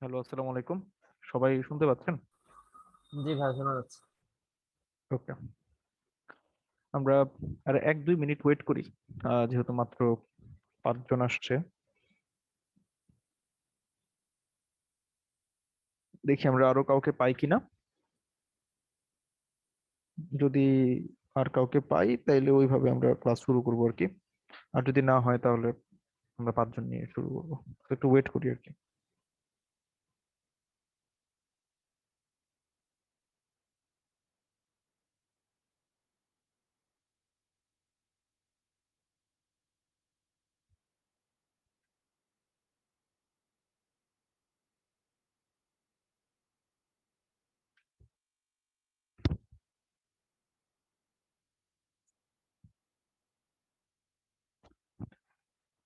Hello, আসসালামু আলাইকুম। সবাই শুনতে পাচ্ছেন? জি ভাই, শোনা যাচ্ছে। ওকে। আমরা আর ১-২ মিনিট ওয়েট করি। যেহেতু মাত্র ৫ জন আসছে। দেখি আমরা আরো কাউকে পাই কিনা। যদি আর কাউকে পাই তাইলে ওইভাবে আমরা ক্লাস শুরু করবো আরকি। আর যদি না হয় তাহলে আমরা ৫ জন নিয়ে শুরু করবো। তো একটু ওয়েট করি আরকি।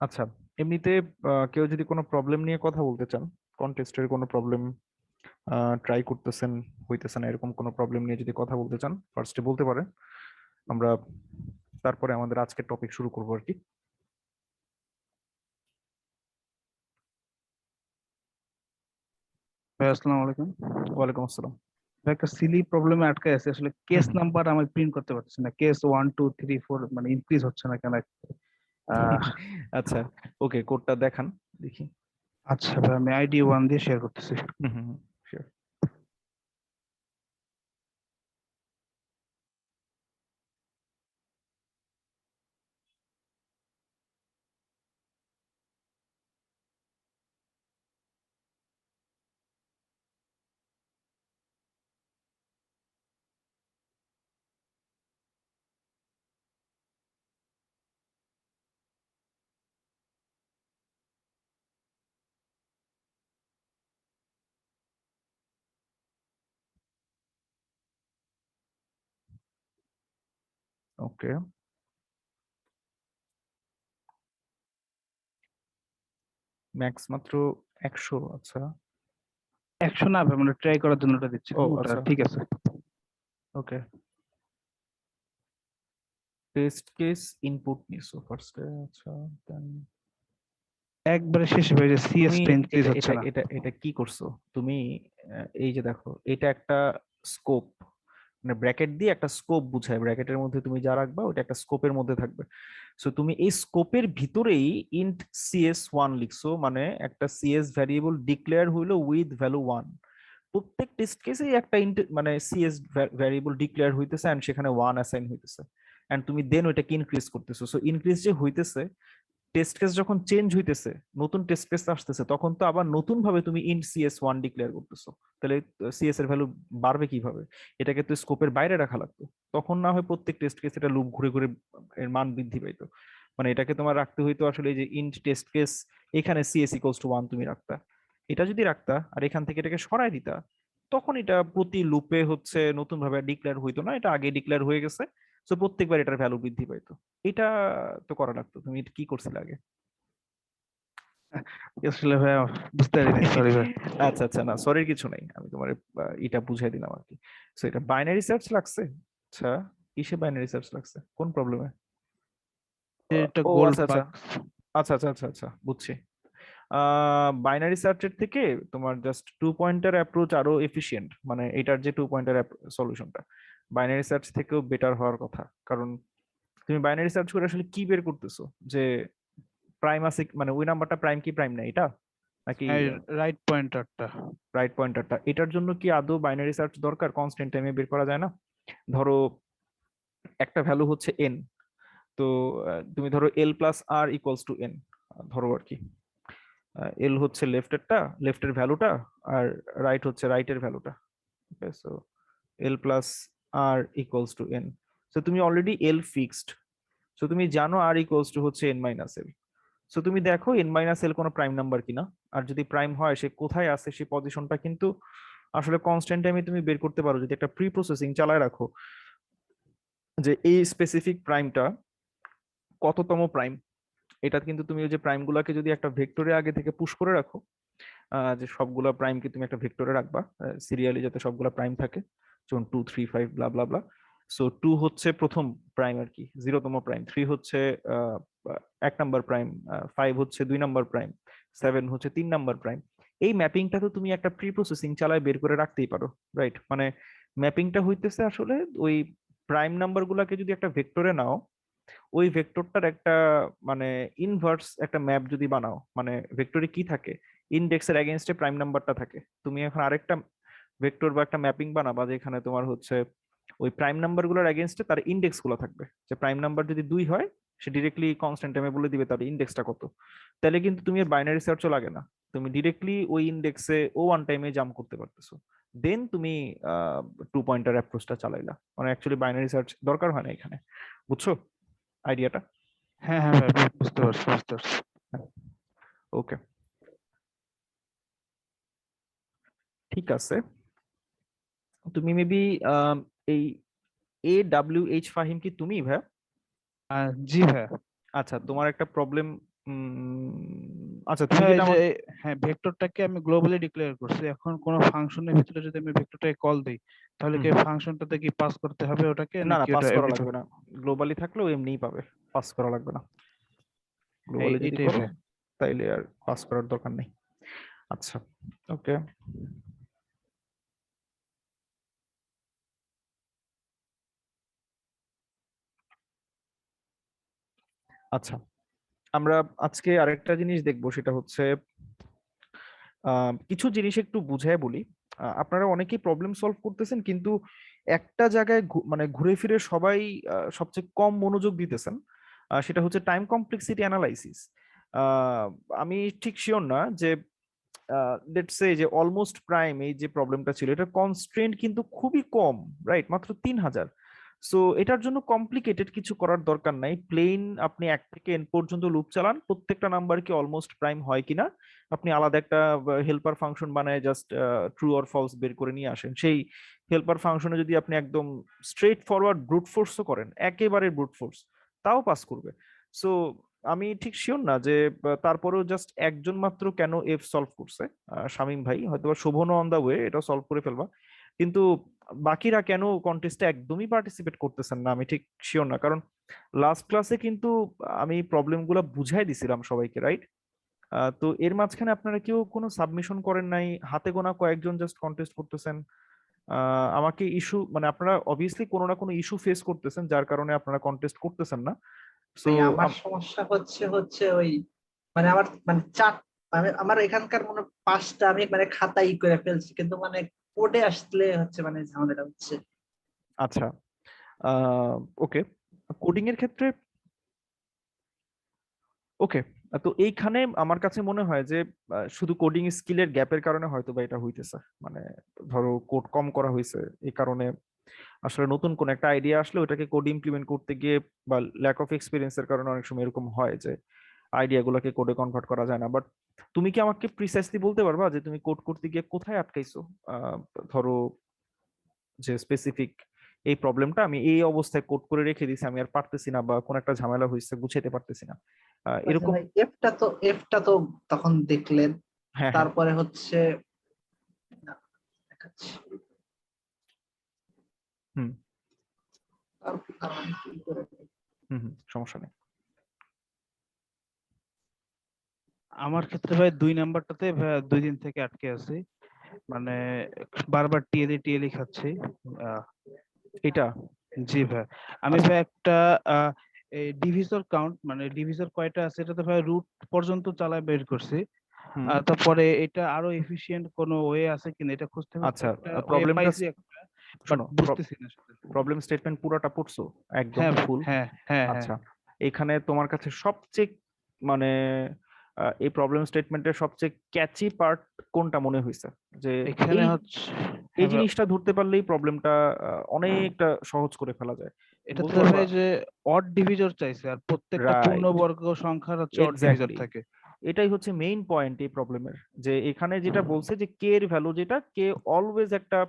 আচ্ছা, এমনিতে কেউ যদি কোনো প্রবলেম নিয়ে কথা বলতে চান, কন্টেস্টের কোনো প্রবলেম ট্রাই করতেছেন, হইতেছে না এরকম কোনো প্রবলেম নিয়ে যদি কথা বলতে চান, ফার্স্টে বলতে পারেন। আমরা তারপরে আমাদের আজকের টপিক শুরু করবো আরকি। ভাই আসসালামু আলাইকুম। ওয়ালাইকুম আসসালাম। ভাই, একটা সিলি প্রবলেমে আটকে আছে। আসলে হুম কেস হুম। নাম্বার আমি প্রিন্ট করতে পারছি না। কেস 1 2 3 4 মানে ইনক্রিজ হচ্ছে না কেন? আহ, আচ্ছা, ওকে, কোডটা দেখান দেখি। আচ্ছা ভাই, আমি ID 1 দিয়ে শেয়ার করতেছি। হুম হুম, sure. ওকে, ম্যাক্স মাত্র ১০০। আচ্ছা। 100 না ভাই, মানে ট্রাই করার জন্য ওটা ও দিচ্ছিলাম, ওটা আচ্ছা, ঠিক আছে। ওকে। টেস্ট কেস ইনপুট নিছো ফার্স্টে। আচ্ছা, দেন একবারে শেষে ভাই, যে তুমি সিএস টা ইনক্রিজ এটা হচ্ছে এটা না। এটা এটা কি করছো তুমি? এই যে দেখো, এটা একটা স্কোপ, মানে ব্র্যাকেট দিয়ে একটা স্কোপ বুঝায়, ব্র্যাকেটের মধ্যে তুমি যা রাখবা ওটা একটা স্কোপের মধ্যে থাকবে। সো তুমি এই স্কোপের ভিতরেই ইন্ট CS1 লিখছো, মানে একটা সিএস ভ্যারিয়েবল ডিক্লেয়ার হইলো উইথ ভ্যালু 1। প্রত্যেক টেস্ট কেসেই একটা মানে সিএস ভ্যারিয়েবল ডিক্লেয়ার হইতেছে এন্ড সেখানে 1 অ্যাসাইন হইতেছে, এন্ড তুমি দেন ওইটাকে ইনক্রিজ করতেছো। সো ইনক্রিজ যে হইতেছে, টেস্ট কেস যখন চেঞ্জ হইতেছে, নতুন টেস্ট কেস আসতেছে, তখন তো আবার নতুন ভাবে তুমি ইন্ট CS1 ডিক্লেয়ার করতেছো। তাহলে সিএস এর ভ্যালু বাড়বে কিভাবে? এটাকে তো স্কোপের বাইরে রাখা লাগতো। তখন না হয় প্রত্যেক টেস্ট কেস এটা লুপ ঘুরে ঘুরে এর মান বৃদ্ধি পাইতো। মানে এটাকে তোমার রাখতে হইতো আসলে এই যে ইন্ট টেস্ট কেস, এখানে CS=1 তুমি রাখতা। এটা যদি রাখতা আর এখান থেকে এটাকে সরাই দিতা, তখন এটা প্রতি লুপে হচ্ছে নতুন ভাবে ডিক্লেয়ার হইতো না, এটা আগে ডিক্লেয়ার হয়ে গেছে। তো প্রত্যেকবার এটার ভ্যালু বৃদ্ধি পাইতো। এটা তো করা লাগতো। তুমি এটা কি করছিলে আগে? আসলে ভাই বুঝতে পারিনি, সরি ভাই। আচ্ছা আচ্ছা, না সরির কিছু নাই, আমি তোমার এটা বুঝাই দিলাম আর কি। সো এটা বাইনারি সার্চ লাগছে। আচ্ছা, কিসে বাইনারি সার্চ লাগছে, কোন প্রবলেমে? এটা ও গোল্ড আচ্ছা আচ্ছা বাগ। আচ্ছা আচ্ছা আচ্ছা আচ্ছা, বুঝছি। বাইনারি সার্চের থেকে তোমার জাস্ট টু পয়েন্টার অ্যাপ্রোচ আরো এফিশিয়েন্ট, মানে এটার যে টু পয়েন্টার সলিউশনটা বাইনারি সার্চ থেকেও বেটার হওয়ার কথা। কারণ তুমি বাইনারি সার্চ করে আসলে কি বের করতেছো? যে প্রাইম আছে, মানে ওই নাম্বারটা প্রাইম কি প্রাইম না এটা, নাকি রাইট পয়েন্টারটা। রাইট পয়েন্টারটা? এটার জন্য কি আদৌ বাইনারি সার্চ দরকার? কনস্ট্যান্ট টাইমে বের করা যায় না? ধরো একটা ভ্যালু হচ্ছে এন, তো তুমি ধরো L+R=N, ধরো আর কি। এল হচ্ছে লেফটেরটা, লেফটের ভ্যালুটা, আর রাইট হচ্ছে রাইটের ভ্যালুটা। ওকে, সো L+R=N। সো তুমি অলরেডি এল ফিক্সড। সো তুমি জানো R= হচ্ছে N-L। সো তুমি দেখো N-L কোনো প্রাইম নাম্বার কিনা। আর যদি প্রাইম হয়, সে কোথায় আছে সেই পজিশনটা কিন্তু আসলে কনস্ট্যান্ট টাইমে তুমি বের করতে পারো যদি একটা প্রি প্রসেসিং চালায় রাখো, যে এই স্পেসিফিক প্রাইমটা কততম প্রাইম। এটা কিন্তু তুমি ওই যে প্রাইম গুলাকে যদি একটা ভেক্টরে আগে থেকে পুশ করে রাখো, যে সবগুলা প্রাইমকে তুমি একটা ভেক্টরে রাখবা সিরিয়ালি, যাতে সবগুলা প্রাইম থাকে, যেমন 2 3 5 ব্লা ব্লা ব্লা। সো 2 হচ্ছে প্রথম প্রাইম আর কি, 0তম প্রাইম। 3 হচ্ছে 1 নাম্বার প্রাইম, 5 হচ্ছে 2 নাম্বার প্রাইম, 7 হচ্ছে 3 নাম্বার প্রাইম। এই ম্যাপিংটা তো তুমি একটা প্রি প্রসেসিং চালায় বের করে রাখতেই পারো, রাইট? মানে ম্যাপিংটা হইতেছে আসলে ওই প্রাইম নাম্বার গুলাকে যদি একটা ভেক্টরে নাও, ওই ভেক্টরটার একটা মানে ইনভার্স একটা ম্যাপ যদি বানাও, মানে ভেক্টরে কি থাকে, ইন্ডেক্সের এগেইনস্টে প্রাইম নাম্বারটা থাকে, তুমি এখন আরেকটা ভেক্টর বা একটা ম্যাপিং বানাবা যেখানে তোমার হচ্ছে ওই প্রাইম নাম্বার গুলোর এগেইনস্টে তার ইন্ডেক্স গুলো থাকবে, যে প্রাইম নাম্বার যদি 2 হয় সে ডিরেক্টলি কনস্ট্যান্ট টাইমে বলে দিবে তার ইন্ডেক্সটা কত। তাহলে কিন্তু তুমি আর বাইনারি সার্চও লাগে না, তুমি ডিরেক্টলি ওই ইন্ডেক্সে ও ওয়ান টাইমে জাম্প করতে পারতেছো। দেন তুমি 2 পয়েন্টার অ্যাপ্রোচটা চালাইলা, মানে অ্যাকচুয়ালি বাইনারি সার্চ দরকার হয় না এখানে। বুঝছো আইডিয়াটা? হ্যাঁ হ্যাঁ ভাই, বুঝতে পারছি বুঝতে পারছি। ওকে, ঠিক আছে। তুমি মেবি এই AWH ফাহিম কি তুমি ভাই? জি ভাই। আচ্ছা, তোমার একটা প্রবলেম, আচ্ছা তুমি ভাই যেটা যে আমাকে, হ্যাঁ, ভেক্টরটাকে আমি গ্লোবালি ডিক্লেয়ার করছি, এখন কোন ফাংশনের ভিতরে যদি আমি ভেক্টরটাকে কল দেই, তাহলে হুম কি হুম, ফাংশনটাতে কি পাস করতে হবে ওটাকে, না না নাকি পাস ওটা করা এমনি লাগবে না, গ্লোবালি থাকলেও এমনিই পাবে, পাস করা লাগবে না। হ্যাঁ গ্লোবালি যদি এটাই করো ভাই। তাইলে আর পাস করার দরকার নেই। আচ্ছা, ওকে। আচ্ছা, আমরা আজকে আরেকটা জিনিস দেখবো, সেটা হচ্ছে কিছু জিনিস একটু বুঝায় বলি। আপনারা অনেকেই প্রবলেম সলভ করতেছেন, কিন্তু একটা জায়গায় মানে ঘুরে ফিরে সবাই সবচেয়ে কম মনোযোগ দিতেছেন, সেটা হচ্ছে টাইম কমপ্লেক্সিটি অ্যানালাইসিস। আমি ঠিক শিওর না যে লেটস সে যে অলমোস্ট প্রাইম এই যে প্রবলেমটা ছিল, এটা কনস্ট্রেন্ট কিন্তু খুবই কম, রাইট? মাত্র 3000। সো এটার জন্য কমপ্লিকেটেড কিছু করার দরকার নাই, প্লেন আপনি 1 থেকে n পর্যন্ত লুপ চালান, প্রত্যেকটা নাম্বার কি অলমোস্ট প্রাইম হয় কিনা আপনি আলাদা একটা হেল্পার ফাংশন বানায় জাস্ট ট্রু অর ফলস বের করে নিয়ে আসেন। সেই হেল্পার ফাংশনে যদি আপনি একদম স্ট্রেট ফরওয়ার্ড ব্রুট ফোর্সও করেন, একেবারে ব্রুট ফোর্স, তাও পাস করবে। সো আমি ঠিক শিওর না যে তারপরেও জাস্ট একজন মাত্র কেন এফ সলভ করছে, শামীম ভাই হয়তো বা শোভনও অন দা ওয়ে এটা সলভ করে ফেলবা, কিন্তু বাকিরা কেন কন্টেস্টে একদমই পার্টিসিপেট করতেছেন না আমি ঠিক শিওর না। কারণ লাস্ট ক্লাসে কিন্তু আমি প্রবলেম গুলা বুঝাই দিছিলাম সবাইকে, রাইট? তো এর মাঝখানে আপনারা কেউ কোনো সাবমিশন করেন নাই, হাতে গোনা কয়েকজন জাস্ট কন্টেস্ট করতেছেন। আমাকে ইস্যু মানে আপনারা অবভিয়াসলি কোনো না কোনো ইস্যু ফেস করতেছেন যার কারণে আপনারা কন্টেস্ট করতেছেন না। সো ভাই আমার সমস্যা হচ্ছে হচ্ছে ওই মানে আমার মানে চার মানে আমার এখানকার মনে হয় 5টা আমি মানে খাতাই করে ফেলছি, কিন্তু মানে কোডে আসলে হচ্ছে মানে ঝামেলাটা হচ্ছে। আচ্ছা, ওকে, কোডিং এর ক্ষেত্রে ওকে। তো এইখানে আমার কাছে মনে হয় যে শুধু কোডিং স্কিলের গ্যাপের কারণে হয়তো বা এটা হইতেছে, মানে ধরো কোড কম করা হয়েছে এই কারণে, আসলে নতুন কোন একটা আইডিয়া আসলে ওটাকে কোড ইমপ্লিমেন্ট করতে গিয়ে বা ল্যাক অফ এক্সপিরিয়েন্সের কারণে অনেক সময় এরকম হয় যে আইডিয়া গুলাকে কোডে কনভার্ট করা যায় না। বাট তুমি কি আমাকে প্রিসাইসলি বলতে পারবা যে তুমি কোড করতে গিয়ে কোথায় আটকাইছো? আহ, ধরো যে স্পেসিফিক এই প্রবলেমটা আমি এই অবস্থায় কোড করে রেখে দিছি, আমি আর পারতেছি না, বা কোন একটা ঝামেলা হয়েছে গুছাইতে পারতেছি না, আচ্ছা এরকম। ভাই, এফটা তো তখন দেখলেন, হ্যাঁ হ্যাঁ। তারপরে হচ্ছে না, দেখাচ্ছি। হুম আমি কি করে হুম হুম, সমস্যা নেই। আমার ক্ষেত্রে ভাই 2 নাম্বারটাতে ভাই 2 দিন থেকে আটকে আছি, মানে বারবার টিএলই টিএলই খাচ্ছি। আহ, এটা জি ভাই। আমি আচ্ছা। ভাই একটা এই ডিভিজর কাউন্ট, মানে ডিভিজর কয়টা আছে এটা তো ভাই রুট পর্যন্ত চালায় বের করছি। হুম, তারপরে এটা আরো এফিশিয়েন্ট কোনো ওয়ে আছে কিনা এটা খুঁজতে খুঁজতে আচ্ছা, একটা ওয়ে প্রবলেমটা পাইছি একটা, বাট শোনো, বুঝতেছি না আসলে। প্রবলেম স্টেটমেন্ট পুরোটা পড়ছো একদম হ্যাঁ ফুল? হ্যাঁ হ্যাঁ হ্যাঁ। আচ্ছা, এখানে তোমার কাছে সবচেয়ে মানে এই প্রবলেম স্টেটমেন্টের সবচেয়ে ক্যাচি পার্ট কোনটা মনে হয়েছে? যে এখানে এই হচ্ছে এই হ্যাঁ ভাই, জিনিসটা ধরতে পারলেই প্রবলেমটা অনেকটা সহজ করে ফেলা যায়, এটা বলতে তো পারবা? ভাই যে অড ডিভিজর চাইছে, আর প্রত্যেকটা রাইট, পূর্ণবর্গ সংখ্যার হচ্ছে অড ডিভিজর এক্স্যাক্টলি, থাকে। এটাই হচ্ছে মেইন পয়েন্ট এই প্রবলেমের, যে এখানে যেটা বলছে যে কে এর ভ্যালু যেটা কে অলওয়েজ একটা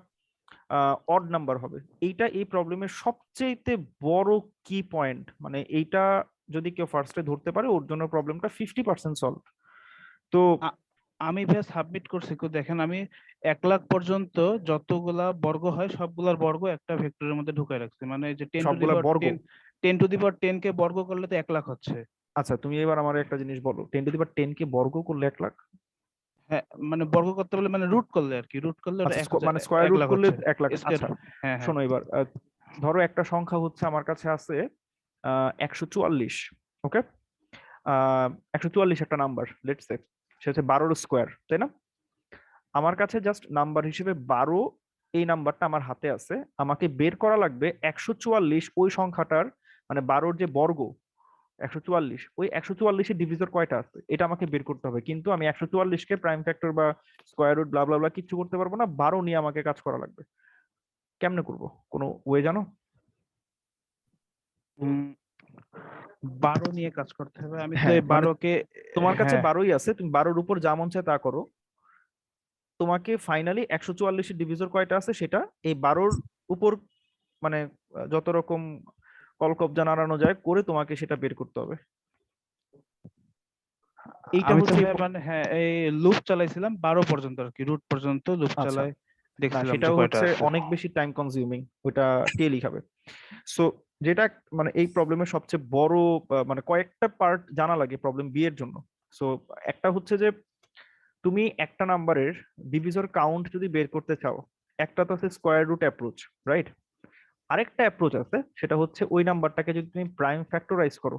অড নাম্বার হবে, এইটা এই প্রবলেমের সবচেয়ে বড় কি পয়েন্ট, মানে এইটা যদি কেউ ফার্স্টে ধরতে পারে ওর জন্য প্রবলেমটা 50% সলভ। তো আ- আমি ভাই সাবমিট করছি, কেউ দেখেন আমি 1 লাখ পর্যন্ত যতগুলা বর্গ হয় সবগুলার বর্গ একটা ভেক্টরের মধ্যে ঢুকাই রাখছি, মানে এই যে টেন টু দি সবগুলা পাওয়ার বর্গ? 10 কে বর্গ করলে তো 1 লাখ হচ্ছে। আচ্ছা, তুমি এবার আমার একটা জিনিস বলো, 10 টু দি পাওয়ার 10 কে বর্গ করলে 1 লাখ? হ্যাঁ, মানে বর্গ করতে বলে মানে রুট করলে আর কি, রুট করলে ওটা আচ্ছা মানে স্কোয়ার 1 রুট লাখ করলে হচ্ছে 1 লাখ। স্কয়ার। আচ্ছা হ্যাঁ হ্যাঁ শোনো এবার ধরো একটা সংখ্যা হচ্ছে আমার কাছে আছে 144। ওকে, 144 একটা নাম্বার, লেটস সে সে হচ্ছে 12 স্কোয়ার, তাই না? আমার কাছে জাস্ট নাম্বার হিসেবে 12 এই নাম্বারটা আমার হাতে আছে, আমাকে বের করা লাগবে 144 ওই সংখ্যাটার, মানে 12 যে বর্গ 144, ওই 144 এর ডিভিজর কয়টা আছে এটা আমাকে বের করতে হবে। কিন্তু আমি 144 কে প্রাইম ফ্যাক্টর বা স্কোয়ার রুট ব্লা ব্লা ব্লা কিচ্ছু করতে পারবো না, 12 নিয়ে আমাকে কাজ করা লাগবে। কেমনে করব, কোনো ওয়ে জানো? 12 নিয়ে কাজ করতে হবে, আমি তো হ্যাঁ এই মানে 12 কে তোমার কাছে হ্যাঁ 12ই আছে, তুমি 12-র উপর যা মন চায় তা করো। তোমাকে ফাইনালি 144 এর ডিভিজর কয়টা আছে সেটা এই 12-র উপর মানে যত রকম কলকবজা নাড়ানো যায় করে তোমাকে সেটা বের করতে হবে। এইটা আমি তো হচ্ছে ভাই মানে হ্যাঁ এই লুপ চালাইছিলাম 12 পর্যন্ত আর কি, রুট পর্যন্ত লুপ আচ্ছা, চালাই না দেখছিলাম যে সেটাও কয়টা হচ্ছে আছে। অনেক বেশি টাইম কনজিউমিং, ওটা কে লিখাবে? সো যেটা মানে এই প্রবলেমের সবচেয়ে বড় মানে কয়েকটা পার্ট জানা লাগে প্রবলেম বি এর জন্য। সো একটা হচ্ছে যে তুমি একটা নাম্বারের ডিভিজর কাউন্ট যদি বের করতে চাও, একটা তো আছে স্কোয়ার রুট অ্যাপ্রোচ, রাইট? আরেকটা অ্যাপ্রোচ আছে, সেটা হচ্ছে ওই নাম্বারটাকে যদি তুমি প্রাইম ফ্যাক্টরাইজ করো।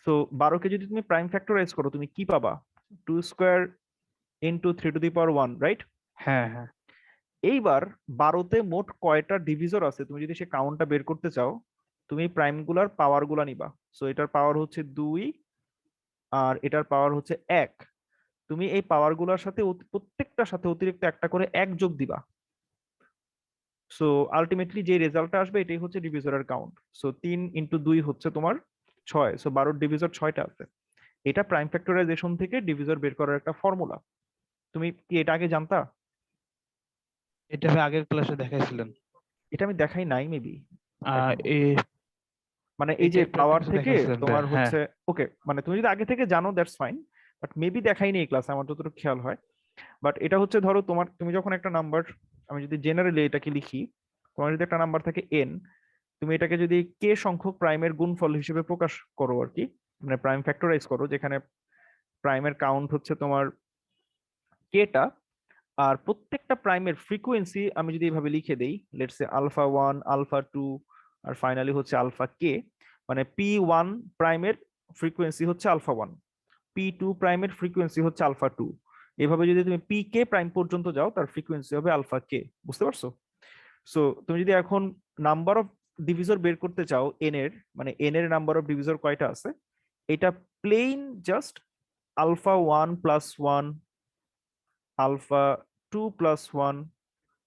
সো 12কে যদি তুমি প্রাইম ফ্যাক্টরাইজ করো তুমি কি পাবা? 2 square into 3 to the power 1, right? হ্যাঁ হ্যাঁ এইবার 12তে মোট কয়টা ডিভিজর আছে তুমি যদি সে কাউন্টটা বের করতে চাও, তুমি প্রাইম গুলার পাওয়ার গুলা নিবা। সো এটার পাওয়ার হচ্ছে 2 আর এটার পাওয়ার হচ্ছে 1। তুমি এই পাওয়ার গুলার সাথে প্রত্যেকটার সাথে অতিরিক্ত একটা করে 1 যোগ দিবা। সো আলটিমেটলি যে রেজাল্টটা আসবে এটাই হচ্ছে ডিভিজরের কাউন্ট। সো 3 × 2 হচ্ছে তোমার 6। সো 12-র ডিভিজর 6টা আছে। এটা প্রাইম ফ্যাক্টরাইজেশন থেকে ডিভিজর বের করার একটা ফর্মুলা। তুমি কি এটা আগে জানতা? এটা ভাই আগের ক্লাসে দেখাইছিলেন। এটা আমি দেখাই নাই মেবি এখনো। এই মানে এই এই যে টাইপের একটা পাওয়ার কিছু থেকে দেখাইছিলেন ভাই, তোমার হ্যাঁ হচ্ছে ওকে, মানে তুমি যদি আগে থেকে জানো দ্যাটস ফাইন, বাট মেবি দেখাইনি এই ক্লাসে আমার যতটুকু খেয়াল হয়। বাট এটা হচ্ছে ধরো তোমার, তুমি যখন একটা নাম্বার, আমি যদি জেনারেলি এটাকে লিখি, তোমার যদি একটা নাম্বার থাকে n, তুমি এটাকে যদি কে সংখ্যক প্রাইমের গুণফল হিসেবে প্রকাশ করো আর কি, মানে প্রাইম ফ্যাক্টরাইজ করো, যেখানে প্রাইমের কাউন্ট হচ্ছে তোমার কেটা, আর প্রত্যেকটা প্রাইমের ফ্রিকোয়েন্সি আমি যদি এইভাবে লিখে দেই, লেটস সে আলফা 1 আলফা 2 আর ফাইনালি হচ্ছে আলফা কে, মানে P1 প্রাইমের ফ্রিকোয়েন্সি হচ্ছে আলফা 1, P2 প্রাইমের ফ্রিকোয়েন্সি হচ্ছে আলফা 2। এভাবে যদি তুমি পি কে প্রাইম পর্যন্ত যাও তার ফ্রিকোয়েন্সি হবে আলফা কে। বুঝতে পারছো? সো তুমি যদি এখন নাম্বার অফ ডিভিজর বের করতে চাও এন এর, মানে এন এর নাম্বার অফ ডিভিজর কয়টা আছে, এটা প্লেন জাস্ট আলফা 1 + 1 আলফা 2 + 1,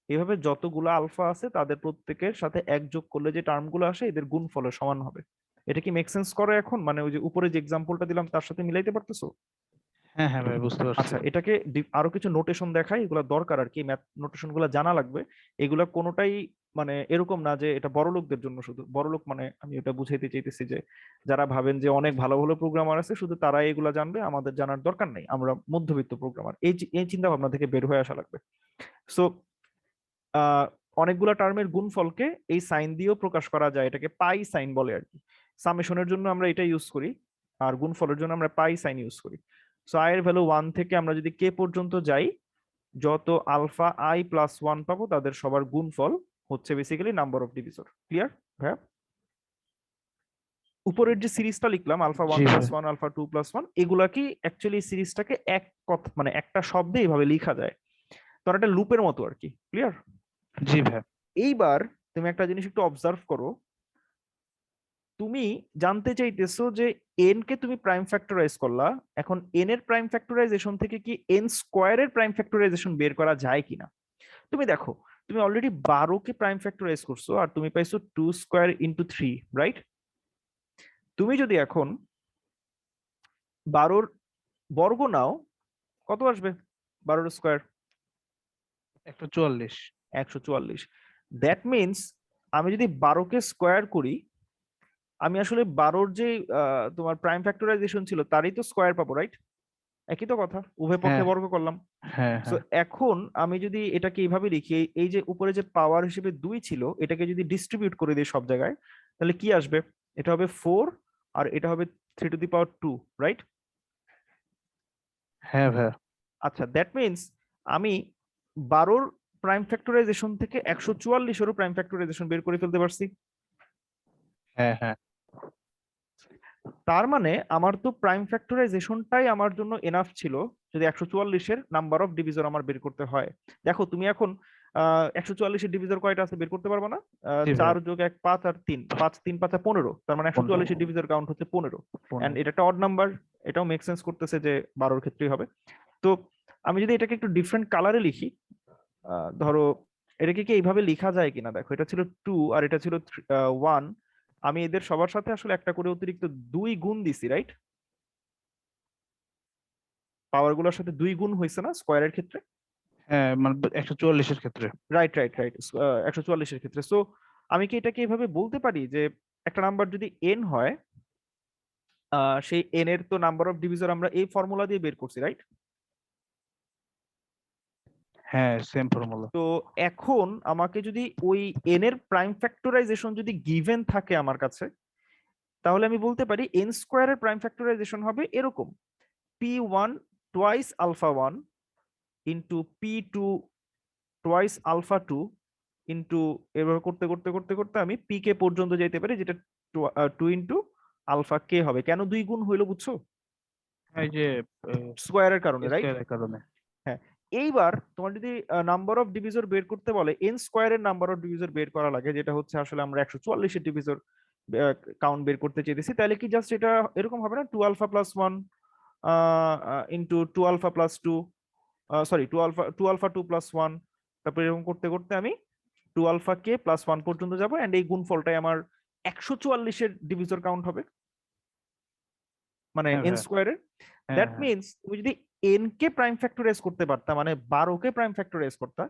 এভাবে যতগুলো আলফা আছে তাদের প্রত্যেকের সাথে 1 যোগ করলে যে টার্মগুলো আসে এদের গুণফলের সমান হবে। এটা কি মেক সেন্স করে এখন? মানে ওই যে উপরে যে এক্সাম্পলটা দিলাম তার সাথে মিলাইতে পারতেছো? হ্যাঁ হ্যাঁ ভাই বুঝতে পারছি। আচ্ছা এটাকে আরো কিছু নোটেশন দেখাই, এগুলো দরকার আর কি, ম্যাথ নোটেশন গুলো জানা লাগবে। এগুলা কোনোটাই মানে এরকম না যে এটা বড় লোকদের জন্য শুধু, বড় লোক মানে আমি এটা বুঝাইতে চাইতেছি যে যারা ভাবেন যে অনেক ভালো ভালো প্রোগ্রামার আছে শুধু তারাই এগুলা জানবে, আমাদের জানার দরকার নেই, আমরা মধ্যবিত্ত প্রোগ্রামার, এই চিন্তা ভাবনা থেকে বের হয়ে আসা লাগবে। সো অনেকগুলা টার্মের গুণফলকে এই সাইন দিয়েও প্রকাশ করা যায়, এটাকে পাই সাইন বলে আর কি। সামেশনের জন্য আমরা এটা ইউজ করি, আর গুণফলের জন্য আমরা পাই সাইন ইউজ করি। সো আই এর ভ্যালু 1 থেকে আমরা যদি কে পর্যন্ত যাই, যত আলফা i+1 পাবো তাদের সবার গুণফল হচ্ছে basically number of divisor. Clear ভাইয়া? উপরের যে সিরিজটা লিখলাম আলফা 1 জি ভাই, + 1 আলফা 2 + 1, এগুলা কি অ্যাকচুয়ালি সিরিজটাকে এক কথা মানে একটা শব্দে এইভাবে লেখা যায়, তো একটা লুপের মতো আর কি। ক্লিয়ার? জি ভাই, এইবার তুমি একটা জিনিস একটু অবজার্ভ করো, তুমি জানতে চাইতেছো যে এন কে তুমি প্রাইম ফ্যাক্টরাইজ করলা, এখন এন এর প্রাইম ফ্যাক্টরাইজেশন থেকে কি এন স্কোয়ারের প্রাইম ফ্যাক্টরাইজেশন বের করা যায় কিনা। তুমি দেখো তুমি অলরেডি 12 কে প্রাইম ফ্যাক্টরাইজ করছো আর তুমি পাইছো 2 স্কোয়ার ইন্টু 3, রাইট? তুমি যদি এখন 12-র বর্গ নাও, কত আসবে? 12-র স্কোয়ার 144। 144। দ্যাট মিনস আমি যদি 12 কে স্কোয়ার করি, আমি আসলে 12-র যে তোমার প্রাইম ফ্যাক্টরাইজেশন ছিল তারই তো স্কোয়ার পাবো, রাইট? একই তো কথা, উভয় পক্ষে হ্যাঁ বর্গ করলাম। হ্যাঁ সো হ্যাঁ এখন আমি যদি এটাকে এইভাবে লিখি, এই যে উপরে যে পাওয়ার হিসেবে 2 ছিল এটাকে যদি ডিস্ট্রিবিউট করে দিই সব জায়গায়, তাহলে কি আসবে? এটা হবে 4 আর এটা হবে 3 টু দি পাওয়ার 2, রাইট? হ্যাঁ ভাই, আচ্ছা, দ্যাট মিনস আমি 12-র প্রাইম ফ্যাক্টরাইজেশন থেকে 144-এরও প্রাইম ফ্যাক্টরাইজেশন বের করে ফেলতে পারছি। হ্যাঁ হ্যাঁ তার মানে আমার তো প্রাইম ফ্যাক্টরাইজেশনটাই আমার জন্য এনাফ ছিল যদি 144-এর নাম্বার অফ ডিভিজর আমার বের করতে হয়। দেখো তুমি এখন 144-এর ডিভিজর কয়টা আছে বের করতে পারবে না? জি ভাই। 4 যোগ 1 5 আর 3 5 3 5 15, তার মানে 144-এর ডিভিজর কাউন্ট হচ্ছে 15। এন্ড এটা একটা অড নাম্বার, এটাও মেক সেন্স করতেছে যে 12-র ক্ষেত্রেই হবে। তো আমি যদি এটাকে একটু ডিফারেন্ট কালারে লিখি, ধরো এটাকে কি এইভাবে লেখা যায় কিনা, দেখো এটা ছিল 2 আর এটা ছিল 1, আমি এদের সবার সাথে আসলে একটা করে অতিরিক্ত 2 গুণ দিছি, রাইট? পাওয়ার গুলোর সাথে 2 গুণ হয়েছে না স্কোয়ারের ক্ষেত্রে? হ্যাঁ মানে 144-এর ক্ষেত্রে। রাইট রাইট রাইট 144-এর ক্ষেত্রে। সো আমি কি এটাকে এভাবে বলতে পারি যে একটা নাম্বার যদি n হয়, সেই n এর তো নাম্বার অফ ডিভিজর আমরা এই ফর্মুলা দিয়ে বের করছি, রাইট? হ্যাঁ সেম ফর্মুলা। তো এখন আমাকে যদি ওই n এর প্রাইম ফ্যাক্টরাইজেশন যদি গিভেন থাকে আমার কাছে, তাহলে আমি বলতে পারি n স্কোয়ারের প্রাইম ফ্যাক্টরাইজেশন হবে এরকম: p1 twice alpha 1 into p2 twice alpha 2 into, এভাবে করতে করতে করতে করতে আমি পি কে পর্যন্ত যেতে পারি, যেটা 2 ইন্টু আলফা কে হবে। কেন 2 গুণ হইলো বুঝছো? এই যে স্কোয়ারের কারণে, রাইট? স্কয়ারের কারণে। হ্যাঁ, এইবার তোমার যদি নাম্বার অফ ডিভিজর বের করতে বলে, এন স্কোয়ারের নাম্বার অফ ডিভিজর বের করা লাগে, যেটা হচ্ছে আসলে আমরা 144-এর ডিভিজর কাউন্ট বের করতে চেয়েছি, তাহলে কি জাস্ট এটা এরকম হবে না, 2 alpha plus 1 into 2 alpha plus 2, sorry 2 alpha 2 plus 1, তারপর এরকম করতে করতে আমি 2 আলফা কে প্লাস 1 পর্যন্ত যাবো, এন্ড এই গুণফলটাই আমার 144-এর ডিভিজর কাউন্ট হবে, মানে হ্যাঁ এন ভাই। স্কোয়ারের। হ্যাঁ দ্যাট হ্যাঁ মিনস তুমি যদি এন কে প্রাইম ফ্যাক্টরাইজ করতে পারতা, মানে 12-কে প্রাইম ফ্যাক্টরাইজ করতা,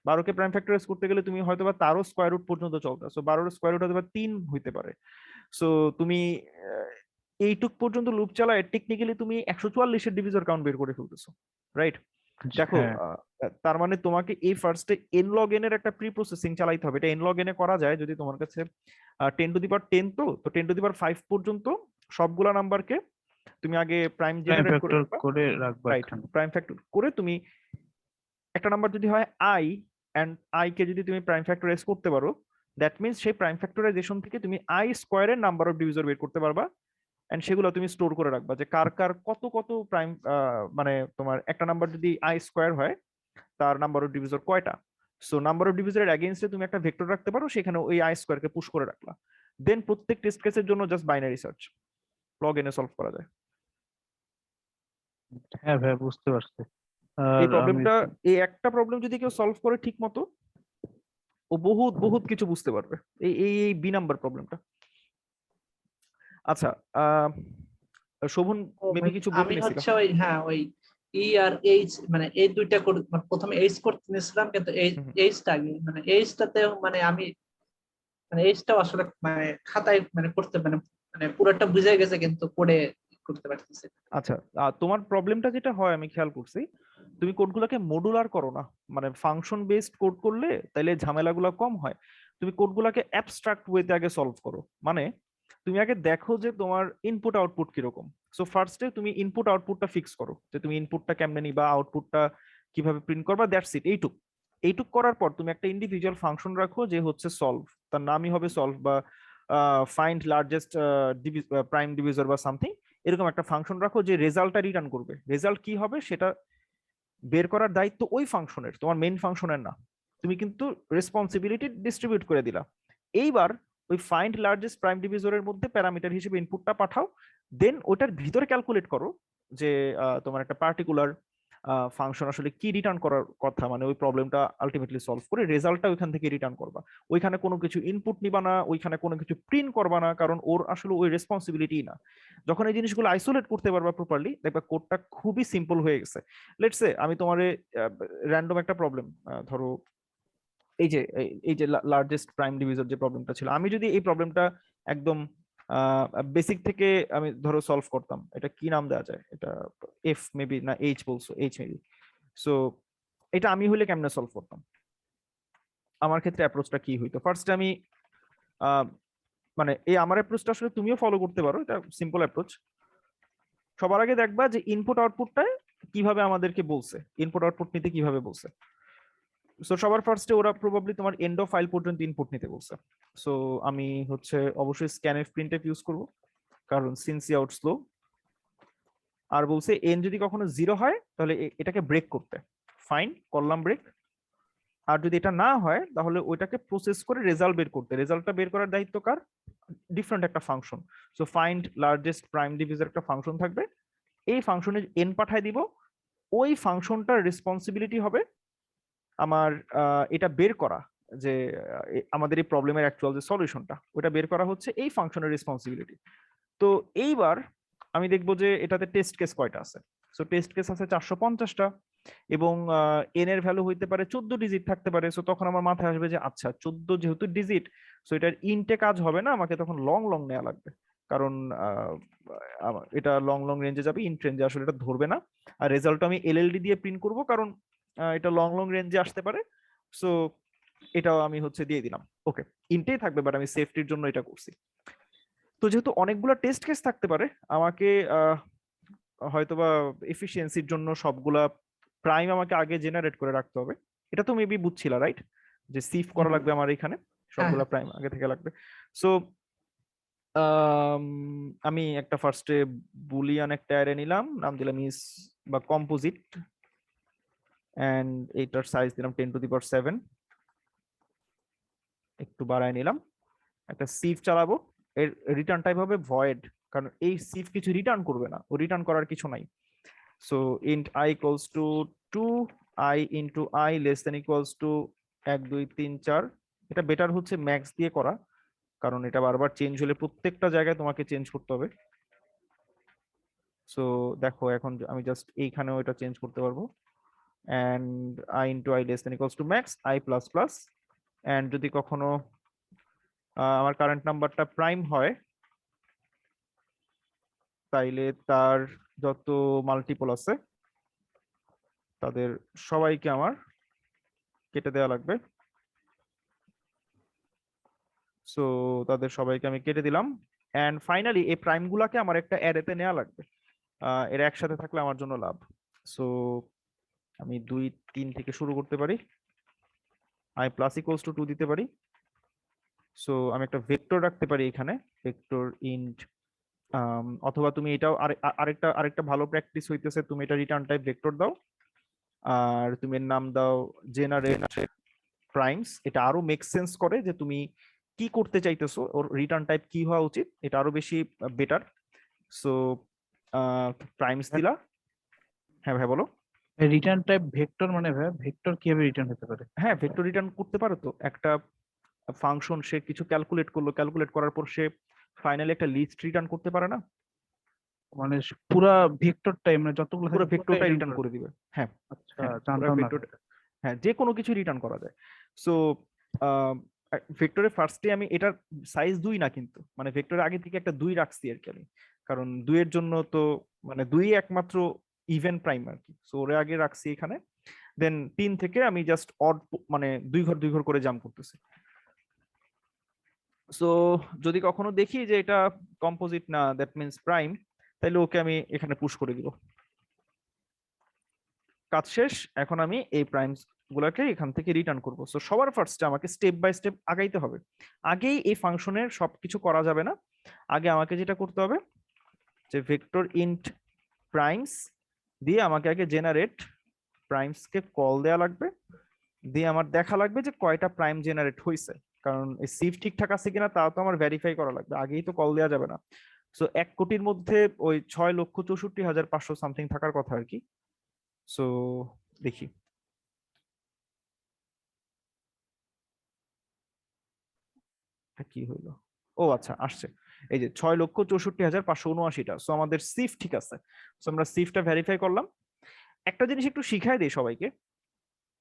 12-কে প্রাইম ফ্যাক্টরাইজ করতে গেলে তুমি হয়তো বা তারও স্কোয়ার রুট পর্যন্ত চলতা। সো 12-এর স্কোয়ার রুট হয়তো বা 3 হইতে পারে। সো তুমি এইটুক পর্যন্ত লুপ চালায় টেকনিক্যালি তুমি 144-এর ডিভিজর কাউন্ট বের করে ফেলতেছো, রাইট? দেখো হ্যাঁ তার মানে তোমাকে এই ফার্স্টে এন লগ এন এর একটা প্রি প্রসেসিং চালাইতে হবে। এটা এন লগ এন এ করা যায় যদি তোমার কাছে 10^10, তো 10^5 পর্যন্ত সবগুলা নাম্বারকে তুমি আগে প্রাইম প্রাইম জেনারেট করে ফ্যাক্টর রাখবা, করে রাখবা রাইট? এখানে। প্রাইম ফ্যাক্টর করে তুমি একটা নাম্বার যদি হয় আই, এন্ড আই কে যদি তুমি প্রাইম ফ্যাক্টরাইজ করতে পারো, দ্যাট মিনস সেই প্রাইম ফ্যাক্টরাইজেশন থেকে তুমি আই স্কোয়ারের নাম্বার অফ ডিভিজর বের করতে পারবা, এন্ড সেগুলো তুমি স্টোর করে রাখবা যে কার কার কত কত প্রাইম, মানে তোমার একটা নাম্বার যদি আই স্কোয়ার হয় তার নাম্বার অফ ডিভিজর কয়টা। সো নাম্বার অফ ডিভিজরের এগেইনস্টে তুমি একটা ভেক্টর রাখতে পারো, সেখানে ওই আই স্কোয়ারকে পুশ করে রাখলা, দেন প্রত্যেক টেস্ট কেসের জন্য জাস্ট বাইনারি সার্চ লগ এনে সলভ করা যায়। হ্যাঁ ভাই বুঝতে পারছি। এই আর আমি প্রবলেমটা, এই একটা প্রবলেম যদি কেউ সলভ করে ঠিক মতো, ও বহুত বহুত কিছু বুঝতে পারবে, এই এই এই বি নাম্বার প্রবলেমটা। আচ্ছা, শোভন ও মেবি ভাই, কিছু আমি বলতে নিছিল। হচ্ছে ওই হ্যাঁ ওই ই আর এইচ মানে এই দুইটা মানে প্রথমে এইচ করতে নিয়েছিলাম, কিন্তু এই হুম, হুম। এইচটা আগে মানে এইচটাতে মানে আমি মানে এইচটাও আসলে মানে খাতায় মানে করতে মানে মানে পুরোটা বুঝে গেছে কিন্তু পড়ে করতে পারতেছি না। আচ্ছা, তোমার প্রবলেমটা যেটা হয় আমি খেয়াল করছি, তুমি কোডগুলোকে মডুলার করো না, মানে ফাংশন বেসড কোড করলে তাহলে ঝামেলাগুলো কম হয়। তুমি কোডগুলোকে অ্যাবস্ট্রাক্ট ওয়েতে আগে সলভ করো, মানে তুমি আগে দেখো যে তোমার ইনপুট আউটপুট কিরকম। সো ফার্স্টে তুমি ইনপুট আউটপুটটা ফিক্স করো, যে তুমি ইনপুটটা কেমনে নিবা, আউটপুটটা কিভাবে প্রিন্ট করবা, দ্যাটস ইট। এইটুক এইটুক করার পর তুমি একটা ইন্ডিভিজুয়াল ফাংশন রাখো যে হচ্ছে সলভ, তার নামই হবে সলভ, বা ফাইন্ড লার্জেস্ট প্রাইম ডিভিজর বা সামথিং, এরকম একটা ফাংশন রাখো যে রেজাল্টটা রিটার্ন করবে। রেজাল্ট কি হবে সেটা বের করার দায়িত্ব ওই ফাংশনের, তোমার মেইন ফাংশনের না। তুমি কিন্তু রেসপন্সিবিলিটি ডিস্ট্রিবিউট করে দিলা। এইবার ওই ফাইন্ড লার্জেস্ট প্রাইম ডিভিজরের মধ্যে প্যারামিটার হিসেবে ইনপুটটা পাঠাও, দেন ওটার ভিতরে ক্যালকুলেট করো যে তোমার একটা পার্টিকুলার ফাংশন আসলে কি রিটার্ন করার কথা, মানে ওই প্রবলেমটা আলটিমেটলি সলভ করে রেজাল্টটা ওইখান থেকে রিটার্ন করবা। ওইখানে কোনো কিছু ইনপুট নিবা না, ওইখানে কোনো কিছু প্রিন্ট করবা না, কারণ ওর আসলে ওই রেসপন্সিবিলিটি না। যখন এই জিনিসগুলো আইসোলেট করতে পারবা প্রপারলি, দেখবা কোডটা খুবই সিম্পল হয়ে গেছে। লেটস সে আমি তোমারে র্যান্ডম একটা প্রবলেম, ধরো এই যে লার্জেস্ট প্রাইম ডিভিজর যে প্রবলেমটা ছিল, আমি যদি এই প্রবলেমটা একদম বেসিক থেকে আমি ধরো সলভ করতাম, এটা কি নাম দেওয়া যায়, এটা এফ মেবি না এইচ বলছো, এইচ মেবি। সো এটা আমি হলে কেমনে সলভ করতাম, আমার ক্ষেত্রে অ্যাপ্রোচটা কি হইতো? ফার্স্টে আমি মানে এই আমার অ্যাপ্রোচটা আসলে তুমিও ফলো করতে পারো, এটা সিম্পল অ্যাপ্রোচ। সবার আগে দেখবা যে ইনপুট আউটপুটটায় কিভাবে আমাদেরকে বলছে, ইনপুট আউটপুট নিতে কিভাবে বলছে। সো সবার ফার্স্টে ওরা প্রবাবলি তোমার এন্ড অফ ফাইল পর্যন্ত ইনপুট নিতে বলছে। সো আমি হচ্ছে অবশ্যই স্ক্যানএফ প্রিন্টএফ ইউজ করব, কারণ সিন্স আউট স্লো। আর বলছে এন যদি কখনো 0 হয় তাহলে এটাকে ব্রেক করতে, ফাইন করলাম ব্রেক। আর যদি এটা না হয় তাহলে ওইটাকে প্রসেস করে রেজাল্ট বের করতে, রেজাল্টটা বের করার দায়িত্ব কার, ডিফারেন্ট একটা function. So find largest prime divisor একটা ফাংশন থাকবে, এই ফাংশনে এন পাঠায় দিব, ওই ফাংশনটার রেসপন্সিবিলিটি হবে আমার এটা বের করা, যে আমাদের এই প্রবলেমের অ্যাকচুয়াল যে সলিউশনটা ওটা বের করা হচ্ছে এই ফাংশনের রেসপন্সিবিলিটি। তো এইবার আমি দেখবো যে এটাতে টেস্ট কেস কয়টা আছে। সো টেস্ট কেস আছে 450টা, এবং এন এর ভ্যালু হইতে পারে 14 ডিজিট থাকতে পারে। সো তখন আমার মাথায় আসবে যে আচ্ছা 14 যেহেতু ডিজিট, সো এটার ইন্টে কাজ হবে না, আমাকে তখন লং লং নেওয়া লাগবে, কারণ এটা লং লং রেঞ্জে যাবে, ইন্ট রেঞ্জে আসলে এটা ধরবে না। আর রেজাল্ট আমি এলএলডি দিয়ে প্রিন্ট করব, কারণ এটা লং লং রেঞ্জে আসতে পারে। সো এটাও আমি হচ্ছে দিয়ে দিলাম, ওকে ইন্টেই থাকবে, বাট আমি সেফটির জন্য এটা করছি। তো যেহেতু অনেকগুলো টেস্ট কেস থাকতে পারে, আমাকে হয়তোবা এফিসিয়েন্সির জন্য সবগুলা প্রাইম আমাকে আগে জেনারেট করে রাখতে হবে। এটা তো মেবি বুঝছিলা, রাইট, যে সিফ করা লাগবে আমার এখানে, সবগুলা প্রাইম আগে থেকে লাগবে। সো আমি একটা ফার্স্টে বুলিয়ান একটা অ্যারে নিলাম, নাম দিলাম ইস বা কম্পোজিট, এন্ড এইটার সাইজ দিলাম 10⁻⁷, একটু বাড়ায় নিলাম। একটা সিফ চালাবো, এর রিটার্ন টাইপ হবে ভয়েড, কারণ এই সিফ কিছু রিটার্ন করবে না, ও রিটার্ন করার কিছু নাই। So int i equals to 2, i into i less than equals two 1 2 3 4। এটা বেটার হচ্ছে ম্যাক্স দিয়ে করা, কারণ এটা বারবার চেঞ্জ হলে প্রত্যেকটা জায়গায় তোমাকে চেঞ্জ করতে হবে। সো দেখো এখন আমি জাস্ট এইখানেও এটা চেঞ্জ করতে পারবো, and i into i less than equals to max i plus plus. And যদি কখনো আমার কারেন্ট নাম্বারটা প্রাইম হয়, তাইলে তার যত মাল্টিপল আছে তাদের সবাইকে আমার কেটে দেওয়া লাগবে। সো তাদের সবাইকে আমি কেটে দিলাম, এন্ড ফাইনালি এই প্রাইম গুলাকে আমার একটা অ্যারেতে নেওয়া লাগবে, এরা একসাথে থাকলে আমার জন্য লাভ। সো আমি 2 3 থেকে শুরু করতে পারি, i প্লাস ইকুয়ালস টু 2 দিতে পারি। সো আমি একটা ভেক্টর রাখতে পারি এখানে, ভেক্টর ইন্ট, অথবা তুমি এটাও আরেকটা ভালো প্র্যাকটিস হইতেছে, তুমি এটা রিটার্ন টাইপ ভেক্টর দাও, আর তুমি এর নাম দাও জেনারেট প্রাইমস। এটা আরো মেক সেন্স করে যে তুমি কি করতে চাইতেছো, ওর রিটার্ন টাইপ কি হওয়া উচিত, এটা আরো বেশি বেটার। সো প্রাইমস দিলা। হ্যাঁ ভাই বলো। রিটার্ন টাইপ ভেক্টর মানে ভাই ভেক্টর কিভাবে রিটার্ন হতে পারে? হ্যাঁ ভেক্টর রিটার্ন করতে পারো, তো একটা ফাংশন সে কিছু ক্যালকুলেট করলো, ক্যালকুলেট করার পর সে ফাইনালি একটা লিস্ট রিটার্ন করতে পারে না, মানে পুরা ভেক্টরটাই, মানে যতগুলো পুরো থাকে ভেক্টরটা পুরোটাই রিটার্ন করে দিবে। হ্যাঁ আচ্ছা, হ্যাঁ, জানতাম না। হ্যাঁ যে কোনো কিছু রিটার্ন করা যায়। সো ভেক্টরের ফার্স্টে আমি এটার সাইজ 2 না, কিন্তু মানে ভেক্টরের আগে থেকে একটা 2 রাখছি আর কি আমি, কারণ 2 এর জন্য তো মানে 2 একমাত্র ইভেন প্রাইম আর কি। সো ওরে আগে রাখছি এখানে, দেন 3 থেকে আমি জাস্ট অড মানে 2 ঘর 2 ঘর করে জাম্প করতেছি। সো যদি কখনো দেখি যে এটা কম্পোজিট না, দ্যাট মিন্স প্রাইম, তাহলে ওকে আমি এখানে পুশ করে দিব। কাজ শেষ, এখন আমি এই প্রাইমস গুলাকে এখান থেকে রিটার্ন করব। সো সবার ফার্স্টে আমাকে স্টেপ বাই স্টেপ আগাইতে হবে, আগেই এই ফাংশনের সবকিছু করা যাবে না। আগে আমাকে যেটা করতে হবে যে ভেক্টর ইন্ট প্রাইমস দিয়ে আমাকে আগে জেনারেট প্রাইমস কে কল দেয়া লাগবে, দিয়ে আমার দেখা লাগবে যে কয়টা প্রাইম জেনারেট হয়েছে, কারণ এই সিফ ঠিকঠাক আছে কিনা তাও তো আমার ভেরিফাই করা লাগবে, আগেই তো কল দেওয়া যাবে না। সো 1 কোটির মধ্যে ওই 6,64,500 সামথিং থাকার কথা আর কি। সো দেখি কি হইলো। ও আচ্ছা আসছে, এই যে 6,64,579টা। সো আমাদের সিফ ঠিক আছে। সো আমরা সিফটা ভেরিফাই করলাম। একটা জিনিস একটু শিখাই দেই সবাইকে,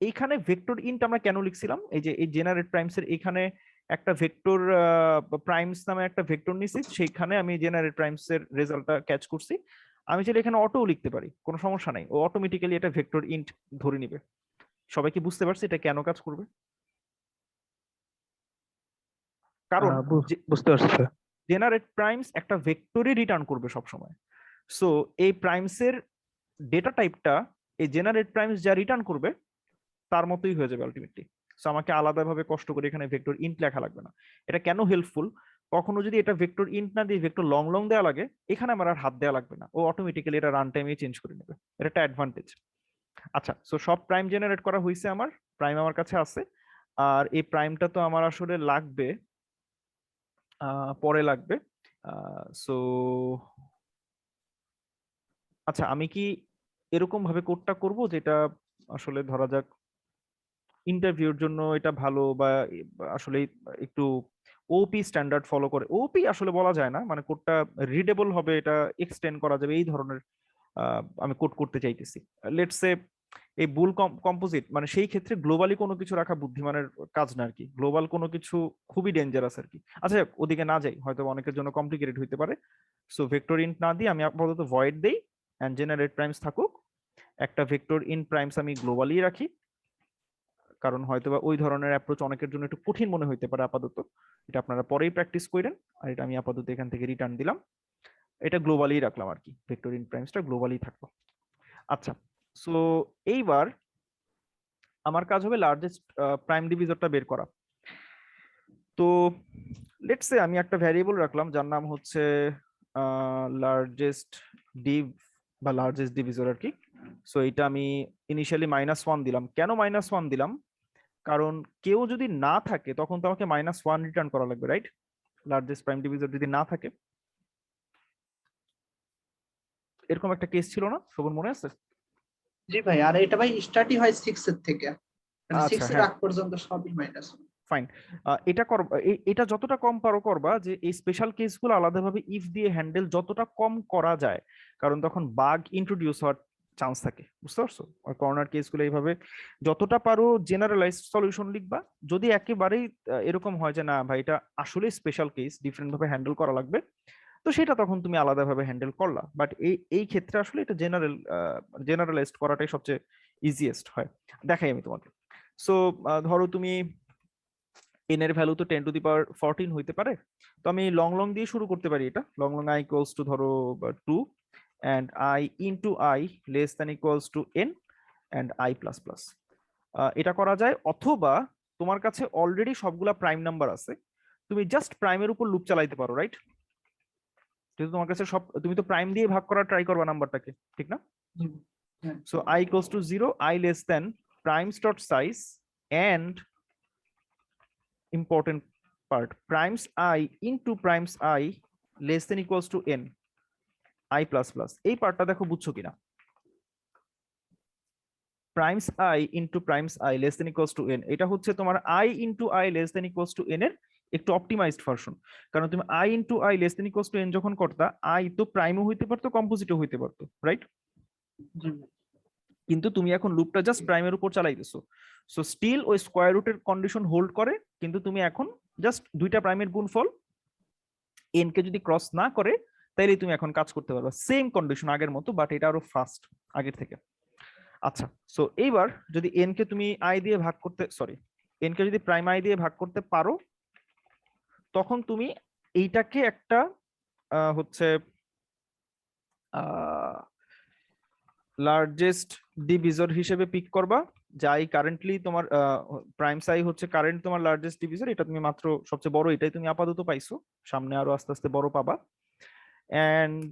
এইখানে ভেক্টর ইন্ট আমরা কেন লিখছিলাম, এই যে এই জেনারেট প্রাইমস এর এখানে একটা ভেক্টর প্রাইমস নামে একটা ভেক্টর নিছি, সেইখানে আমি জেনারেট প্রাইমস এর রেজাল্টটা ক্যাচ করছি। আমি চাইলে এখানে অটো লিখতে পারি, কোনো সমস্যা নাই, ও অটোমেটিক্যালি এটা ভেক্টর ইন্ট ধরে নিবে। সবাই কি বুঝতে পারছে এটা কেন কাজ করবে? কারণ বুঝতে পারছি স্যার। জেনারেট প্রাইমস একটা ভেক্টরই রিটার্ন করবে সব সময়। সো এই প্রাইমস এর ডেটা টাইপটা এই জেনারেট প্রাইমস যা রিটার্ন করবে তার মতোই হয়ে যাবে আলটিমেটলি। সো আমাকে আলাদাভাবে কষ্ট করে এখানে ভেক্টর ইন্ট লেখা লাগবে না। এটা কেন হেল্পফুল, কখনো যদি এটা ভেক্টর ইন্ট না দিয়ে ভেক্টর লং লং দেওয়া লাগে, এখানে আমার আর হাত দেওয়া লাগবে না, ও অটোমেটিক্যালি এটা রান টাইমে চেঞ্জ করে নেবে। এটা একটা অ্যাডভান্টেজ। আচ্ছা, সো সব প্রাইম জেনারেট করা হয়েছে, আমার প্রাইম আমার কাছে আছে। আর এই প্রাইমটা তো আমার আসলে লাগবে, পরে লাগবে। সো আচ্ছা, আমি কি এরকম ভাবে কোডটা করব যেটা আসলে ধরা যাক ইন্টারভিউর জন্য এটা ভালো, বা আসলে একটু ওপি স্ট্যান্ডার্ড ফলো করে, ওপি আসলে বলা যায় না, মানে কোডটা রিডেবল হবে, এটা এক্সটেন্ড করা যাবে, এই ধরনের আমি কোড করতে চাইতেছি। লেটস সে এই বুল কম্পোজিট, মানে সেই ক্ষেত্রে গ্লোবালি কোনো কিছু রাখা বুদ্ধিমানের কাজ না আর কি, গ্লোবাল কোনো কিছু খুবই ডেঞ্জারাস আর কি। আচ্ছা, ওদিকে না যাই, হয়তো অনেকের জন্য কমপ্লিকেটেড হইতে পারে। সো ভেক্টর ইন্ট না দিয়ে আমি আপাতত ভয়েড দেই এন্ড জেনারেট প্রাইমস থাকুক। একটা ভেক্টর ইন প্রাইমস আমি গ্লোবালি রাখি, কারণ হয়তোবা ওই ধরনের অ্যাপ্রোচ অনেকের জন্য একটু কঠিন মনে হইতে পারে আপাতত। এটা আপনারা পরেই প্র্যাকটিস করেন। আর এটা আমি আপাতত এখান থেকে রিটার্ন দিলাম, এটা গ্লোবালি রাখলাম আর কি, ভেক্টর ইন প্রাইমসটা গ্লোবালি থাকলো। আচ্ছা, সো এইবার আমার কাজ হবে লার্জেস্ট প্রাইম ডিভিজরটা বের করা। তো লেটস সে আমি একটা ভ্যারিয়েবল রাখলাম যার নাম হচ্ছে লার্জেস্ট ডিভ বা লার্জেস্ট ডিভিজর আর কি। সো এটা আমি ইনিশিয়ালি -1 দিলাম। কেন -1 দিলাম? কারণ কেউ যদি না থাকে তখন তো আমাকে -1 রিটার্ন করা লাগবে, রাইট? লার্জেস্ট প্রাইম ডিভিজর যদি না থাকে, এরকম একটা কেস ছিল না, শোভন মনে আছে? জি ভাই, আর এটা ভাই স্টার্টই হয় 6 এর থেকে, মানে আচ্ছা, 6 এর হ্যাঁ, আগ পর্যন্ত সবই মাইনাস। ফাইন। এটা করবা, এটা যতটা কম পারো করবা, যে এই স্পেশাল কেসগুলো আলাদাভাবে ইফ দিয়ে হ্যান্ডেল যতটা কম করা যায়, কারণ তখন বাগ ইন্ট্রোডিউস হওয়ার চান্স থাকে, বুঝতে পারছো? আর কর্নার কেসগুলো এইভাবে যতটা পারো জেনারেলাইজড সলিউশন লিখবা। যদি একেবারেই এরকম হয় যে না ভাই এটা আসলে স্পেশাল কেস, ডিফারেন্ট ভাবে হ্যান্ডেল করা লাগবে, তো সেটা তখন তুমি আলাদাভাবে হ্যান্ডেল করলা। বাট এই ক্ষেত্রে আসলে এটা জেনারেলাইজড করাটাই সবচেয়ে ইজিয়েস্ট হয়। দেখাই আমি তোমাকে। সো ধরো তুমি n এর ভ্যালু তো 10^14 হইতে পারে, তো আমি লং লং দিয়ে শুরু করতে পারি। এটা long long i equals to ধরো 2 and i into i less than equals to n and i plus plus। এটা করা যায়, অথবা তোমার কাছে অলরেডি সবগুলা প্রাইম নাম্বার আছে, তুমি জাস্ট প্রাইমের উপর লুপ চালাইতে পারো, রাইট? যেহেতু তোমার কাছে সব, তুমি তো প্রাইম দিয়ে ভাগ করার ট্রাই করবা নাম্বারটাকে, ঠিক না? So i equals to 0, i less than primes dot size and important part primes I into primes I less than equals to n I plus plus। এই পার্টটা দেখো বুঝছো কিনা? primes I into primes I less than equals to n, এটা হচ্ছে তোমার I into I less than equals to n এর একটু অপটিমাইজড ভার্সন। কারণ তুমি I into I less than equals to n যখন করতা, I তো প্রাইমও হইতে পারতো কম্পোজিটও হইতে পারতো, রাইট? কিন্তু তুমি এখন লুপটা জাস্ট প্রাইমের উপর চালাইতেছো, সো স্টিল ওই স্কয়ার রুটের কন্ডিশন হোল্ড করে, কিন্তু তুমি এখন জাস্ট দুইটা প্রাইমের গুণফল n কে যদি ক্রস না করে, তাইলে তুমি এখন কাজ করতে পারবে সেম কন্ডিশন আগের মতো, বাট এটা আরো ফাস্ট আগের থেকে। আচ্ছা, সো এইবার যদি n কে তুমি i দিয়ে ভাগ করতে, সরি, n কে যদি প্রাইম i দিয়ে ভাগ করতে পারো, তখন তুমি এইটাকে একটা হচ্ছে লার্জেস্ট ডিভিজর হিসেবে পিক করবা, যাই কারেন্টলি তোমার প্রাইম সাই হচ্ছে কারেন্ট তোমার লার্জেস্ট ডিভিজর। এটা তুমি মাত্র সবচেয়ে বড় এটাই তুমি আপাতত পাইছো, সামনে আরো আস্তে আস্তে বড় পাবা। এন্ড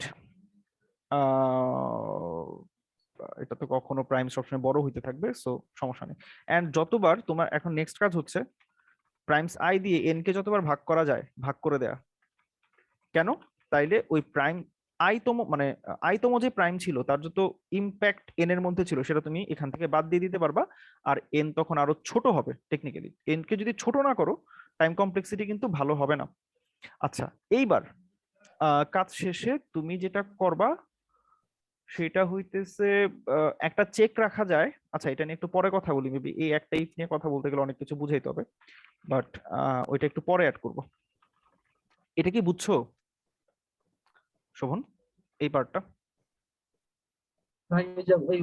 এটা তো কখনো প্রাইম সবসময় বড় হইতে থাকবে, সো সমস্যা নেই। এন্ড যতবার তোমার এখন নেক্সট কাজ হচ্ছে প্রাইমস আই দিয়ে এন কে যতবার ভাগ করা যায় ভাগ করে দেয়া। কেন? তাইলে ওই প্রাইম আইতম, মানে আইতম যে প্রাইম ছিল তার যত ইম্প্যাক্ট এন এর মধ্যে ছিল সেটা তুমি এখান থেকে বাদ দিয়ে দিতে পারবা, আর এন তখন আরো ছোট হবে। টেকনিক্যালি এন কে যদি ছোট না করো, টাইম কমপ্লেক্সিটি কিন্তু ভালো হবে না। আচ্ছা, এইবার কাজ শেষে তুমি যেটা করবা সেটা হইতেছে একটা চেক রাখা যায়। আচ্ছা, এটা নিয়ে একটু পরে কথা বলি, মেবি এই একটা ইফ নিয়ে কথা বলতে গেলে অনেক কিছু বুঝাইতে হবে, বাট ওইটা একটু পরে অ্যাড করব। এটা কি বুঝছো শোভন, এই পার্টটা? ভাই ওই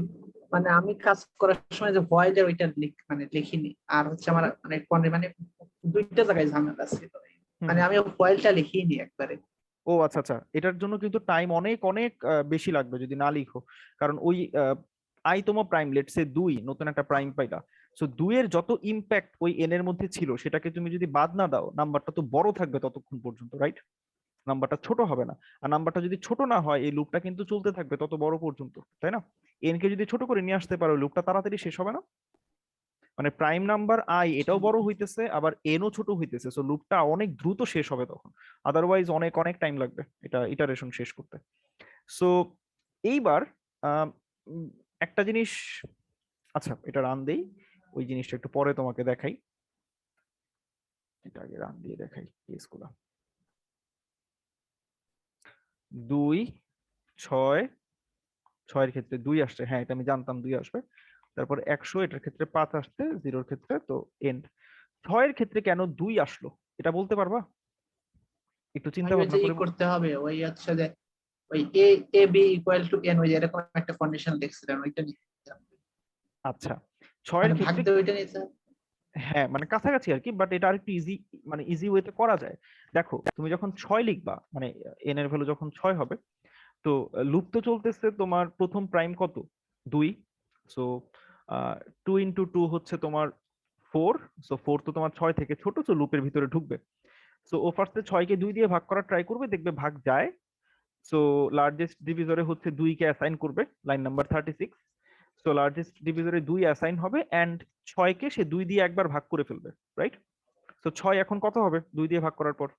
মানে আমি কাজ করার সময় যে ভয়েড ওইটা মানে লিখিনি, আর হচ্ছে আমার মানে দুইটা জায়গায় ঝামেলা ছিল, মানে আমি ভয়েলটা লিখিনি একবারে। ও আচ্ছা আচ্ছা, এটার জন্য কিন্তু টাইম অনেক অনেক বেশি লাগবে যদি না লিখো, কারণ ওই আইতম প্রাইম লেটস সে 2 নতুন একটা প্রাইম পাইলা, সো 2 এর যত ইম্প্যাক্ট ওই এন এর মধ্যে ছিল সেটাকে তুমি যদি বাদ না দাও নাম্বারটা তো বড় থাকবে ততক্ষণ পর্যন্ত, রাইট? নাম্বারটা ছোট হবে না। আর নাম্বারটা যদি ছোট না হয় এই লুপটা কিন্তু চলতে থাকবে তত বড় পর্যন্ত, তাই না? এন কে যদি ছোট করে নিয়ে আসতে পারো লুপটা তাড়াতাড়ি শেষ হবে না? মানে প্রাইম নাম্বার আই এটাও বড় হইতেছে আবার এনও ছোট হইতেছে, সো লুপটা অনেক দ্রুত শেষ হবে তখন, আদারওয়াইজ অনেক অনেক টাইম লাগবে এটা ইটারেশন শেষ করতে। সো এইবার আম, উম, একটা জিনিস, আচ্ছা এটা রান দেই, ওই জিনিসটা একটু পরে তোমাকে দেখাই, এটা আগে রান দিয়ে দেখাই কেসগুলো। 2 6 6 এর ক্ষেত্রে 2 আসছে, হ্যাঁ এটা আমি জানতাম 2 আসবে। তারপর 100 এটার ক্ষেত্রে 5 আসছে, 0 এর ক্ষেত্রে তো এন্ড। 6 এর ক্ষেত্রে কেন 2 আসলো এটা বলতে পারবা? একটু চিন্তা ওই ভাবনা যে ই করে করতে হবে, ওই হচ্ছে যে ওই এ A B equal to N, ওই যে এরকম একটা কন্ডিশন দেখছিলাম, ওইটা নিতে হবে। আচ্ছা 6 এর মানে ভাগ ক্ষেত্রে দিয়ে ওইটা নিতে হবে। হ্যাঁ মানে কাছাকাছি আর কি, বাট এটা আরেকটু ইজি, মানে ইজি ওয়েতে করা যায়। দেখো তুমি যখন 6 লিখবা মানে এন এর ভ্যালু যখন 6 হবে, তো লুপ তো চলতেছে, তোমার প্রথম প্রাইম কত? 2, সো 2 ইন্টু 2 হচ্ছে তোমার 4, সো 4 তো তোমার 6 থেকে ছোট, সো লুপের ভিতরে ঢুকবে। সো ও ফার্স্টে 6 কে 2 দিয়ে ভাগ করার ট্রাই করবে, দেখবে ভাগ যায়। সো লার্জেস্ট ডিভিজরে হচ্ছে 2 কে অ্যাসাইন করবে, লাইন নাম্বার 36। সো লার্জেস্ট ডিভিজরে 2 অ্যাসাইন হবে এন্ড 6 কে সে 2 দিয়ে একবার ভাগ করে ফেলবে, রাইট? সো 6 এখন কত হবে 2 দিয়ে ভাগ করার পর?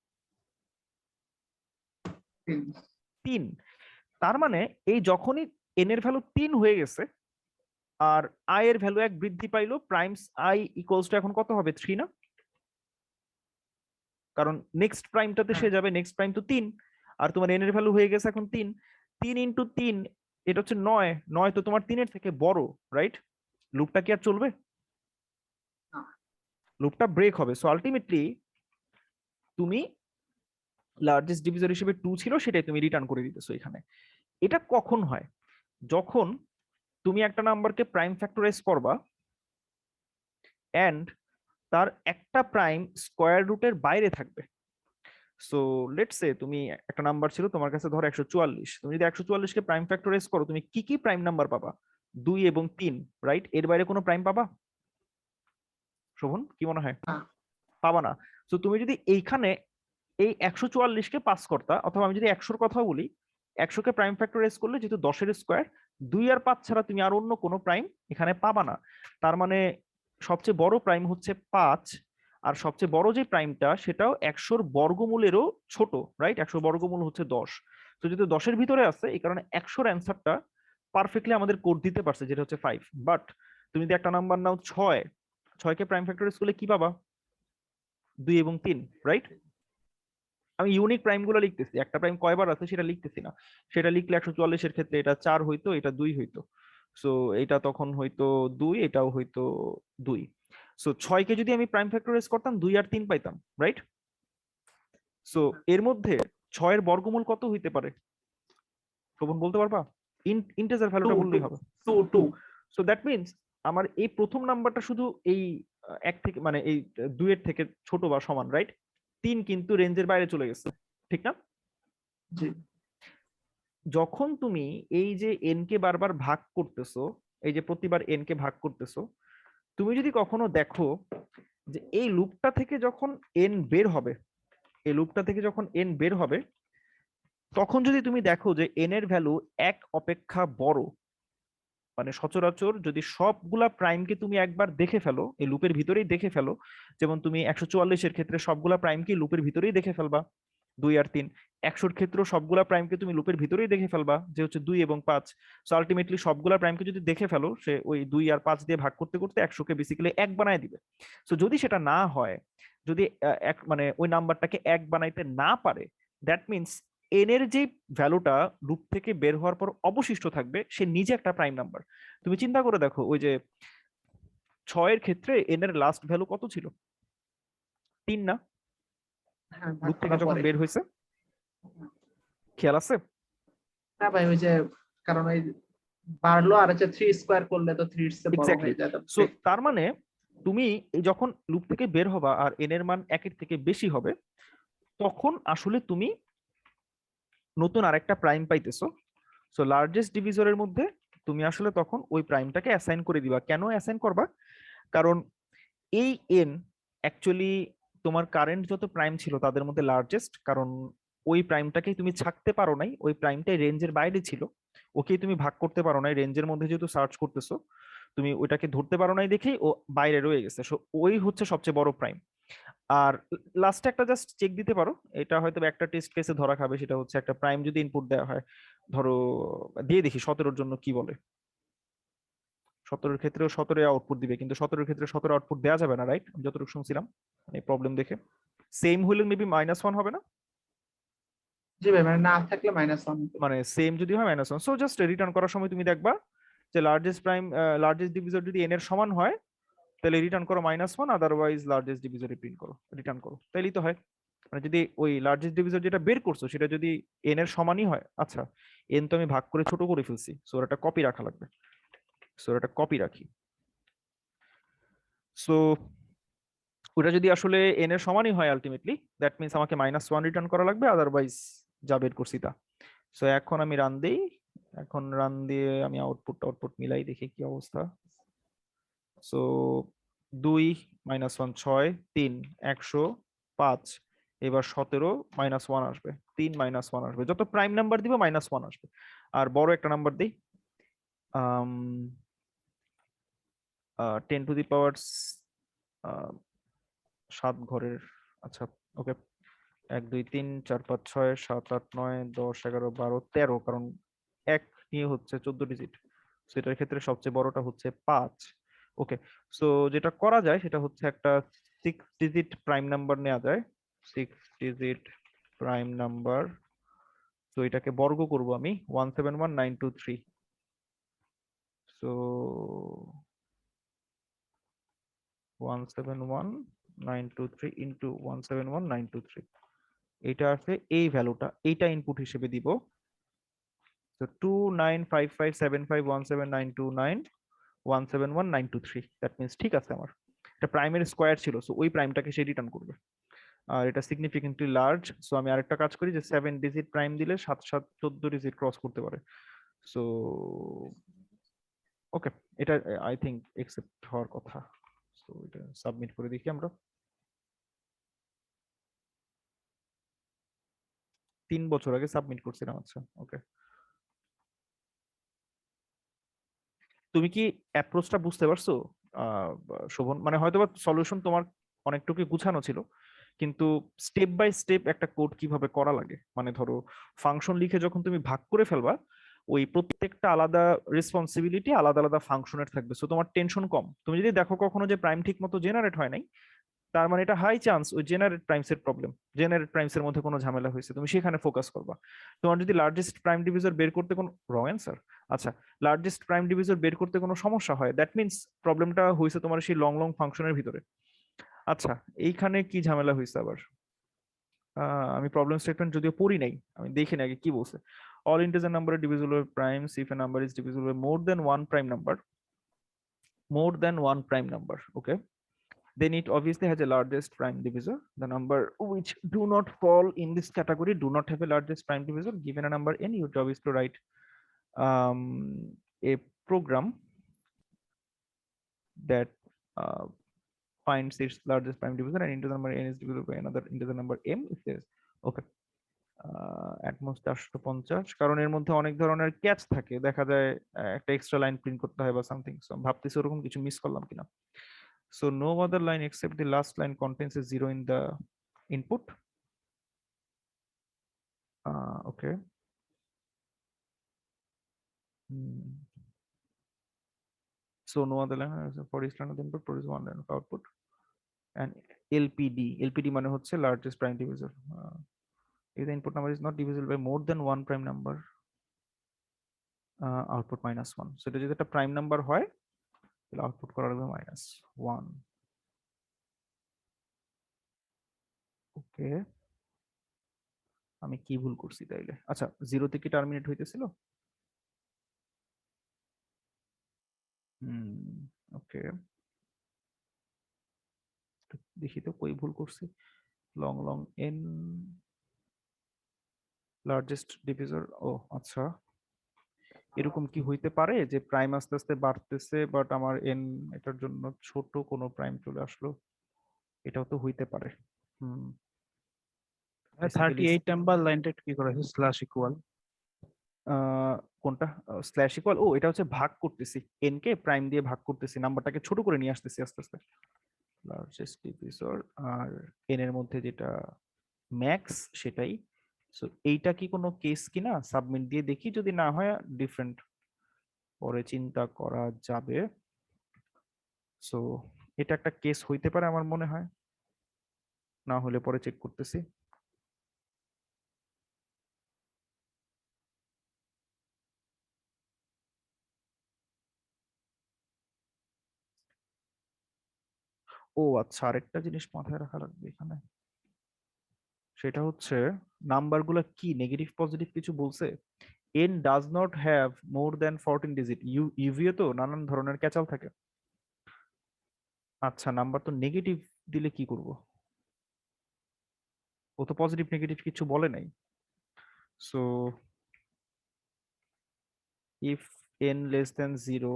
3। তার মানে এই যখনই এন এর ভ্যালু 3 হয়ে গেছে আর আই এর ভ্যালু 1 বৃদ্ধি পাইলো, প্রাইমস আই ইকুয়ালস টু এখন কত হবে 3 না? কারণ নেক্সট প্রাইমটাতে সে যাবে, নেক্সট প্রাইম তো 3, আর তোমার এন এর ভ্যালু হয়ে গেছে এখন 3। 3 ইন্টু 3 এটা হচ্ছে 9, 9 তো তোমার 3 এর থেকে বড়, রাইট? লুপটা কি আর চলবে? লুপটা ব্রেক হবে। সো আলটিমেটলি তুমি লার্জেস্ট ডিভিজর হিসেবে 2 ছিল সেটাই তুমি রিটার্ন করে দিতেছো এখানে। এটা কখন হয়? যখন তুমি একটা নাম্বারকে প্রাইম ফ্যাক্টরাইজ করবা এন্ড তার একটা প্রাইম স্কয়ার রুটের বাইরে থাকবে। সো লেটস সে তুমি একটা নাম্বার ছিল তোমার কাছে ধরো 144, তুমি যদি 144 কে প্রাইম ফ্যাক্টরাইজ করো তুমি কি কি প্রাইম নাম্বার পাবা? 2 এবং 3, রাইট? এর বাইরে কোনো প্রাইম পাবা? শোভন কি মনে হয়? না। পাবা না। সো তুমি যদি এইখানে এই 144 কে পাস করতা, অথবা আমি যদি 100 এর কথা বলি, 100 কে প্রাইম ফ্যাক্টরাইজ করলে যেহেতু 10 এর স্কয়ার, 2 আর 5 ছাড়া তুমি আর অন্য কোনো প্রাইম এখানে পাবা না। তার মানে সবচেয়ে বড় প্রাইম হচ্ছে 5, আর সবচেয়ে বড় যে প্রাইমটা সেটাও 100 এর বর্গমূলেরও ছোট, রাইট? 100 বর্গমূল হচ্ছে 10। তো যেহেতু 10 এর ভিতরে আছে এই কারণে 100 এর অ্যান্সারটা পারফেক্টলি আমাদের কোড দিতে পারছে, যেটা হচ্ছে 5। বাট তুমি যদি একটা নাম্বার নাও 6, 6 কে প্রাইম ফ্যাক্টরাইজ করলে কি পাবা? 2 এবং 3, রাইট? আমি ইউনিক প্রাইম গুলো লিখতেছি, একটা প্রাইম কয়বার আছে সেটা লিখতেছি না। সেটা লিখলে 144 এর ক্ষেত্রে এটা 4 হইতো, এটা 2 হইতো। সো এটা তখন হইতো 2, এটাও হইতো 2। সো 6 কে যদি আমি প্রাইম ফ্যাক্টরাইজ করতাম 2 আর 3 পাইতাম, রাইট? সো এর মধ্যে 6 এর বর্গমূল কত হইতে পারে শোভন বলতে পারবা? ইন্টিজার ভ্যালুটা বললেই হবে। 2। সো দ্যাট মিন্স আমার এই প্রথম নাম্বারটা শুধু এই এক থেকে মানে এই 2 এর থেকে ছোট বা সমান, রাইট? 3 কিন্তু রেঞ্জের বাইরে চলে গেছে, ঠিক না? জি। যখন তুমি এই যে এন কে বারবার ভাগ করতেছো, এই যে প্রতিবার এন কে ভাগ করতেছো, তুমি যদি কখনো দেখো যে এই লুপটা থেকে যখন এন বের হবে, এই লুপটা থেকে যখন এন বের হবে, তখন যদি তুমি দেখো যে এন এর ভ্যালু 1 অপেক্ষা বড়, মানে সচরাচর যদি সবগুলা প্রাইমকে তুমি একবার দেখে ফেলো এই লুপের ভিতরেই দেখে ফেলো, যেমন তুমি 144 এর ক্ষেত্রে সবগুলা প্রাইমকে লুপের ভিতরেই দেখে ফেলবা, 2 আর 3। 100 এর ক্ষেত্রে সবগুলা প্রাইমকে তুমি লুপের ভিতরেই দেখে ফেলবা, যে হচ্ছে 2 এবং 5। সো আলটিমেটলি সবগুলা প্রাইমকে যদি দেখে ফেলো সে ওই 2 আর 5 দিয়ে ভাগ করতে করতে 100 কে বেসিক্যালি 1 বানায় দিবে। সো যদি সেটা না হয়, যদি এক মানে ওই নাম্বারটাকে 1 বানাইতে না পারে, দ্যাট মিন্স এন এর যে ভ্যালুটা লুপ থেকে বের হওয়ার পর অবশিষ্ট থাকবে সে নিজে একটা প্রাইম নাম্বার। তুমি চিন্তা করে দেখো ওই যে 6 এর ক্ষেত্রে এন এর লাস্ট ভ্যালু কত ছিল? 3 না? হ্যাঁ, ভাগ লুপ থেকে করার যখন পরে। বের হয়েছে, খেয়াল আছে? হ্যাঁ ভাই, ওই যে কারণ ওই বাড়লো আর হচ্ছে 3 স্কয়ার করলে তো 3 এর চেয়ে বড় এক্স্যাক্টলি। হয়ে যায় তো। সো তার মানে তুমি এই যখন লুপ থেকে বের হবা আর এন এর মান 1 এর থেকে বেশি হবে, তখন আসলে তুমি নতুন আরেকটা প্রাইম পাইতেছো, সো লার্জেস্ট ডিভিজরের মধ্যে তুমি আসলে তখন ওই প্রাইমটাকে অ্যাসাইন করে দিবা। কেন অ্যাসাইন করবা? কারণ এই এন অ্যাকচুয়ালি তোমার কারেন্ট যত প্রাইম ছিল তাদের মধ্যে লার্জেস্ট, কারণ ওই প্রাইমটাকেই তুমি ছাকতে পারো নাই, ওই প্রাইমটাই রেঞ্জের বাইরে ছিল, ওকেই তুমি ভাগ করতে পারো নাই, রেঞ্জের মধ্যে যেহেতু সার্চ করতেছো তুমি ওইটাকে ধরতে পারো নাই দেখেই ও বাইরে রয়ে গেছে। সো ওই হচ্ছে সবচেয়ে বড় প্রাইম। আর লাস্টে একটা জাস্ট চেক দিতে পারো, এটা হয়তো একটা টেস্ট কেসে ধরা খাবে, সেটা হচ্ছে একটা প্রাইম যদি ইনপুট দেওয়া হয়, ধরো দিয়ে দেখি 17-র জন্য কি বলে। 17-এর ক্ষেত্রেও 17 আউটপুট দিবে, কিন্তু 17-এর ক্ষেত্রে 17 আউটপুট দেওয়া যাবে না, রাইট? যতটুকু শুনছিলাম এই প্রবলেম দেখে। সেম হইলে মেবি -1 হবে না? জি ভাই, মানে না থাকলে -1। মানে সেম যদি হয় -1, সো জাস্ট রিটার্ন করার সময় তুমি দেখবা যে লার্জেস্ট ডিভিজর যদি n এর সমান হয় তাহলে রিটার্ন করো -1, আদারওয়াইজ লার্জেস্ট ডিভিজরে প্রিন্ট করো, রিটার্ন করো, তাইলেই তো হয়। মানে যদি ওই লার্জেস্ট ডিভিজর যেটা বের করছো সেটা যদি n এর সমানই হয়, আচ্ছা n তো আমি ভাগ করে ছোট করে ফেলছি, সো একটা কপি রাখা লাগবে, সো একটা কপি রাখি। সো ওটা যদি আসলে n এর সমানই হয় আলটিমেটলি, দ্যাট মিন্স আমাকে -1 রিটার্ন করা লাগবে, আদারওয়াইজ যা বের করছি তা। সো এখন আমি রান দেই, এখন রান দিয়ে আমি আউটপুট মিলাই দেখি কি অবস্থা। সো 2 -1 6 3 105, এবার 17 -1 আসবে, 3 -1 আসবে, যত প্রাইম নাম্বার দিব -1 আসবে। আর বড় একটা নাম্বার দিই, 10 টু দি পাওয়ার 7 ঘরের, আচ্ছা ওকে, 1 2 3 4 5 6 7 8 9 10 11 12 13, কারণ এক নিয়ে হচ্ছে 14 ডিজিট, সেটার ক্ষেত্রে সবচেয়ে বড়টা হচ্ছে 5। ওকে, সো যেটা করা যায় সেটা হচ্ছে একটা 6 ডিজিট প্রাইম নাম্বার নেওয়া যায়, 6 ডিজিট প্রাইম নাম্বার। তো এটাকে বর্গ করব আমি 171923, সো 171923 ইন্টু 171923, এটা আছে এই ভ্যালুটা, এইটা ইনপুট হিসেবে দিব। তো 295575179291711923, দ্যাট মিন্স ঠিক আছে, আমার এটা প্রাইমের স্কোয়ার ছিল, সো ওই প্রাইমটাকে সে রিটার্ন করবে। আর এটা সিগনিফিকেন্টলি লার্জ, সো আমি আরেকটা কাজ করি যে 7 ডিজিট প্রাইম দিলে 7 7 14 ডিজিট ক্রস করতে পারে। সো ওকে, এটা আই থিংক একসেপ্ট হওয়ার কথা। সো এটা সাবমিট করে দেখি আমরা। 3 বছর আগে সাবমিট করছিলাম, আচ্ছা ওকে। তুমি কি অ্যাপ্রোচটা বুঝতে পারছো শোভন? মানে হয়তোবা সলিউশন তোমার অনেকটুকু গুছানো ছিল, কিন্তু স্টেপ বাই স্টেপ একটা কোড কিভাবে করা লাগে, মানে ধরো ফাংশন লিখে যখন তুমি ভাগ করে ফেলবা, ওই প্রত্যেকটা আলাদা রেসপন্সিবিলিটি আলাদা আলাদা ফাংশনের থাকবে, সো তোমার টেনশন কম। তুমি যদি দেখো কখনো যে প্রাইম ঠিক মতো জেনারেট হয় নাই, তার মানে এটা হাই চান্স ওই জেনারেট প্রাইমস এর প্রবলেম, জেনারেট প্রাইমস এর মধ্যে কোনো ঝামেলা হয়েছে, তুমি সেখানে ফোকাস করবা। তোমার যদি লার্জেস্ট প্রাইম ডিভিজর বের করতে কোনো রং অ্যান্সার, আচ্ছা লার্জেস্ট প্রাইম ডিভিজর বের করতে কোনো সমস্যা হয়, দ্যাট মিন্স প্রবলেমটা হয়েছে তোমার সেই লং লং ফাংশনের ভিতরে। আচ্ছা এইখানে কি ঝামেলা হয়েছে আবার? আমি প্রবলেম স্টেটমেন্ট যদিও পড়ি নাই, আমি দেখি না আগে কি বলছে। All integer number divisible by primes if a number is divisible by more than one prime number, more than one prime number, okay, then it obviously has a largest prime divisor. The number which do not fall in this category do not have a largest prime divisor. Given a number n, your job is to write um, a program that finds its largest prime divisor and integer number n is divisible by another integer number m if there is, okay. at most 450, কারণ এর মধ্যে অনেক ধরনের catch থাকে, দেখা যায় একটা extra line print করতে হয় বা সামথিং, সো ভাবতেছি ওরকম কিছু মিস করলাম কিনা। So no other line except the last line contains a zero in the input. Okay. So no other line for each line of the input produce one line of output. And LPD মানে হচ্ছে largest prime divisor. If the input number is not divisible by more than one prime number, output -1. So এটা যদি একটা prime number হয় তাহলে output করা লাগবে -1. ওকে, আমি কি ভুল করছি তাইলে? আচ্ছা, 0 থেকে টার্মিনেট হইতেছিল। ওকে, দেখি তো কই ভুল করছি। Long long n largest divisor, ও আচ্ছা, এরকম কি হইতে পারে যে প্রাইম আস্তে আস্তে বাড়তেছে বাট আমার এন এটার জন্য ছোট কোনো প্রাইম চলে আসলো? এটাও তো হইতে পারে। হুম, বেসিক্যালি 38 নাম্বার লাইনটা একটু কি করা হয়েছে স্ল্যাশ ইকুয়াল। কোনটা? স্ল্যাশ ইকুয়াল, ও এটা হচ্ছে ভাগ করতেছি, এন কে প্রাইম দিয়ে ভাগ করতেছি, নাম্বারটাকে ছোট করে নিয়ে আসতেছি আস্তে আস্তে। লার্জেস্ট ডিভিজর আর এন এর মধ্যে যেটা ম্যাক্স সেটাই। সো এইটা কি কোনো কেস কিনা সাবমিট দিয়ে দেখি, যদি না হয় ডিফারেন্ট পরে চিন্তা করা যাবে। সো এটা একটা কেস হইতে পারে আমার মনে হয়, না হলে পরে চেক করতেছি। ও আচ্ছা, আরেকটা জিনিস মাথায় রাখা লাগবে এখানে, সেটা হচ্ছে নাম্বারগুলো কি নেগেটিভ পজিটিভ কিছু বলছে। N does not have more than 14 digit, UVA তো নানান ধরনের ক্যাচাল থাকে। আচ্ছা, নাম্বার তো নেগেটিভ দিলে কি করব? ও তো পজিটিভ নেগেটিভ কিছু বলে নাই। So if n less than 0,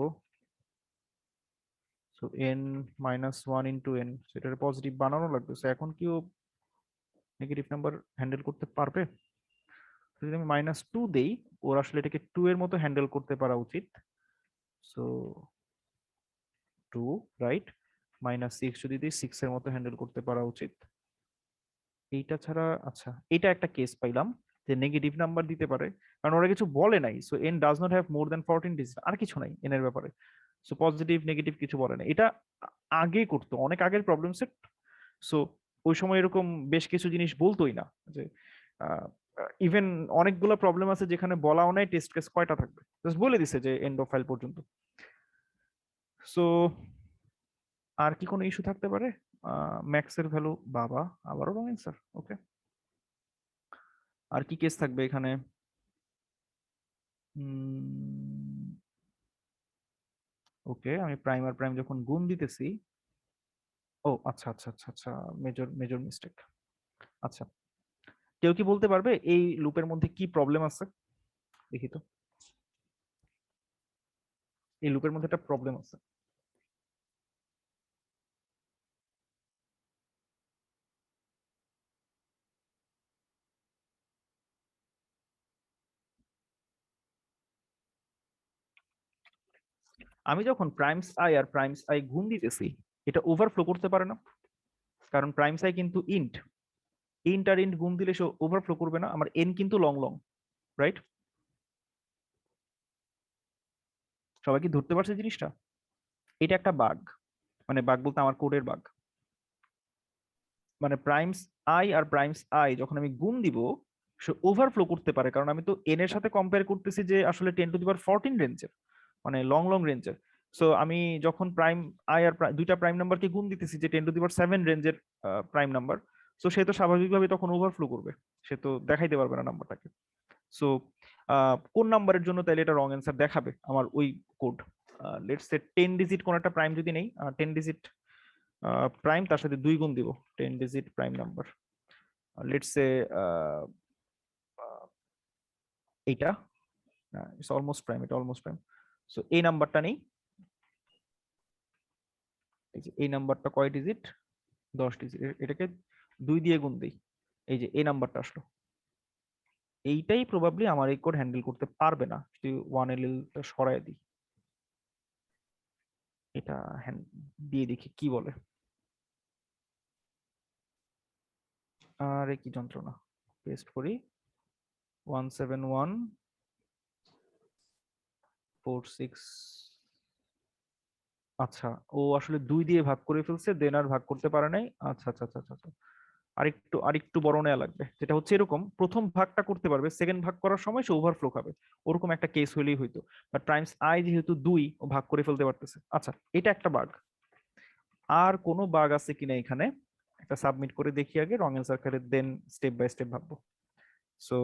so n minus 1 into n, সেটার পজিটিভ বানানো লাগবে। So এখন কি ও নেগেটিভ নাম্বার হ্যান্ডেল করতে পারবে? যদি আমি -2 দেই, ওর আসলে এটাকে 2 এর মতো হ্যান্ডেল করতে পারা উচিত। So 2, right? -6 যদি দিই, 6 এর মতো হ্যান্ডেল করতে পারা উচিত। এইটা ছাড়া, আচ্ছা এটা একটা কেস পাইলাম যে নেগেটিভ নাম্বার দিতে পারে, কারণ ওরা কিছু বলে নাই। So n does not have more than 14 digit, আর কিছু নাই n এর ব্যাপারে। সো পজিটিভ নেগেটিভ কিছু বলে না। এটা আগে করতো, অনেক আগের প্রবলেম সেট। সো ওই সময় এরকম বেশ কিছু জিনিস বলতোই না, যে ইভেন অনেকগুলো প্রবলেম আছে যেখানে বলাও নাই টেস্ট কেস কয়টা থাকবে, জাস্ট বলে দিছে যে এন্ড অফ ফাইল পর্যন্ত। সো আর কি কোনো ইস্যু থাকতে পারে? ম্যাক্স এর ভ্যালু, বাবা আবারও রং অ্যান্সার, ওকে। আর কি কেস থাকবে এখানে? ওকে, আমি প্রাইম আর প্রাইম যখন গুণ দিতেছি, ও আচ্ছা আচ্ছা আচ্ছা আচ্ছা, মেজর মেজর মিস্টেক। আচ্ছা, কেউ কি বলতে পারবে এই লুপের মধ্যে কি প্রবলেম আছে? দেখি তো, এই লুপের মধ্যে একটা প্রবলেম আছে। আমি যখন প্রাইমস আই আর প্রাইমস আই গুণ দিতেছি, এটা ওভারফ্লো করতে পারে না, কারণ প্রাইমস আই কিন্তু ইন্ট, ইন্ট আর ইন্ট গুণ দিলে সে ওভারফ্লো করবে না। আমার এন কিন্তু লং লং, রাইট? সবাই কি ধরতে পারছে জিনিসটা? এটা একটা বাগ, মানে বাগ বলতে আমার কোডের বাগ। মানে প্রাইমস আই আর প্রাইমস আই যখন আমি গুণ দিব, সে ওভারফ্লো করতে পারে, কারণ আমি তো এন এর সাথে কম্পেয়ার করতেছি যে আসলে 10⁻14 রেঞ্জের, মানে লং লং রেঞ্জের। সো আমি যখন প্রাইম আই আর দুইটা প্রাইম নাম্বারকে গুণ দিতেছি যে 10⁻7 রেঞ্জের প্রাইম নাম্বার, সো সে তো স্বাভাবিকভাবে তখন ওভারফ্লো করবে, সে তো দেখাইতে পারবে না নাম্বারটাকে। সো কোন নাম্বারের জন্য তাইলে এটা রং অ্যান্সার দেখাবে আমার ওই কোড? লেটস সে 10 ডিজিট কোন একটা প্রাইম যদি নেই, 10 ডিজিট প্রাইম, তার সাথে 2 গুণ দিব, 10 digit prime number. Let's say এইটা, ইটস অলমোস্ট প্রাইম, এটা অলমোস্ট প্রাইম। সো এই নাম্বারটা নেই, এই যে এই নাম্বারটা কয় ডিজিট? 10 ডিজিট। এটাকে 2 দিয়ে গুণ দেই, এই যে এই নাম্বারটা আসলো। এইটাই প্রবাবলি আমার এই কোড হ্যান্ডেল করতে পারবে না, যদি 1ll টা সরায় দিই। এটা দিয়ে দেখি কি বলে। আরে কি যন্ত্রণা, পেস্ট করি 17146। আচ্ছা, ও আসলে 2 দিয়ে ভাগ করে ফেলছে, দেন আর ভাগ করতে পারে নাই। আচ্ছা আচ্ছা আচ্ছা আচ্ছা আচ্ছা। আরেকটু বড় নেওয়া লাগবে, যেটা হচ্ছে এরকম, প্রথম ভাগটা করতে পারবে, সেকেন্ড ভাগ করার সময় সে ওভারফ্লো খাবে, ওরকম একটা কেস হলেই হইতো। বাট প্রাইমস আই যেহেতু 2, ও ভাগ করে ফেলতে পারতেছে। আচ্ছা, এটা একটা বাগ। আর কোনো বাগ আছে কিনা এখানে একটা সাবমিট করে দেখি আগে, রং অ্যান্সার করে দেন স্টেপ বাই স্টেপ ভাববো। সো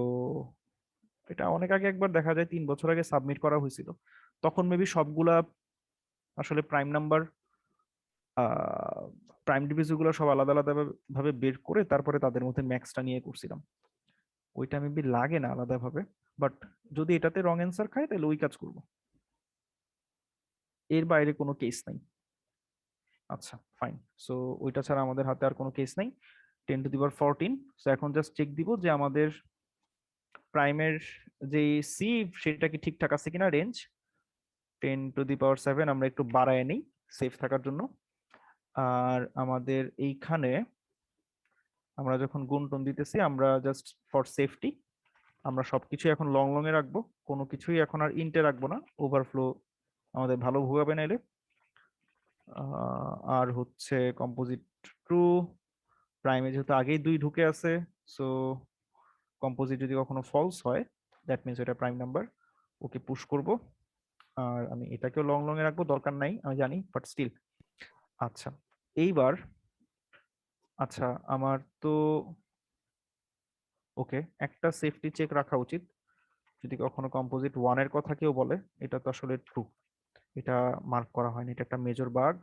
এটা অনেক আগে একবার দেখা যায় 3 বছর আগে সাবমিট করা হয়েছিল, তখন মেবি সবগুলা আসলে প্রাইম নাম্বার, প্রাইম ডিভিজন গুলো সব আলাদা আলাদা ভাবে বের করে তারপরে তাদের মধ্যে ম্যাক্সটা নিয়ে করছিলাম। ওইটা মেবি লাগে না আলাদাভাবে, বাট যদি এটাতে রং অ্যান্সার খায় তাহলে ওই কাজ করব, এর বাইরে কোনো কেস নাই। আচ্ছা ফাইন, সো ওইটা ছাড়া আমাদের হাতে আর কোনো কেস নাই। 10^14। সো এখন জাস্ট চেক দিব যে আমাদের প্রাইমের যে সিভ সেটা কি ঠিকঠাক আছে কিনা, রেঞ্জ 10^7 আমরা একটু বাড়ায় নিই সেফ থাকার জন্য। আর আমাদের এইখানে আমরা যখন গুণটন দিতেছি আমরা জাস্ট ফর সেফটি আমরা সবকিছু এখন লং লং এ রাখবো, কোনো কিছুই এখন আর ইন্টে রাখবো না, ওভারফ্লো আমাদের ভালো ভোগাবে নাইলে। আর হচ্ছে কম্পোজিট ট্রু, প্রাইমে যেহেতু আগেই 2 ঢুকে আছে, সো কম্পোজিট যদি কখনো ফলস হয় দ্যাট মিনস এটা প্রাইম নাম্বার, ওকে পুশ করব। আর আমি এটাকেও লং লং এ রাখবো, দরকার নাই আমি জানি, বাট স্টিল। আচ্ছা এইবার আচ্ছা আমার তো ওকে একটা সেফটি চেক রাখা উচিত, যদি কখনো কম্পোজিট 1 এর কথা কেউ বলে এটা তো আসলে ট্রু, এটা মার্ক করা হয়নি, এটা একটা মেজর বাগ।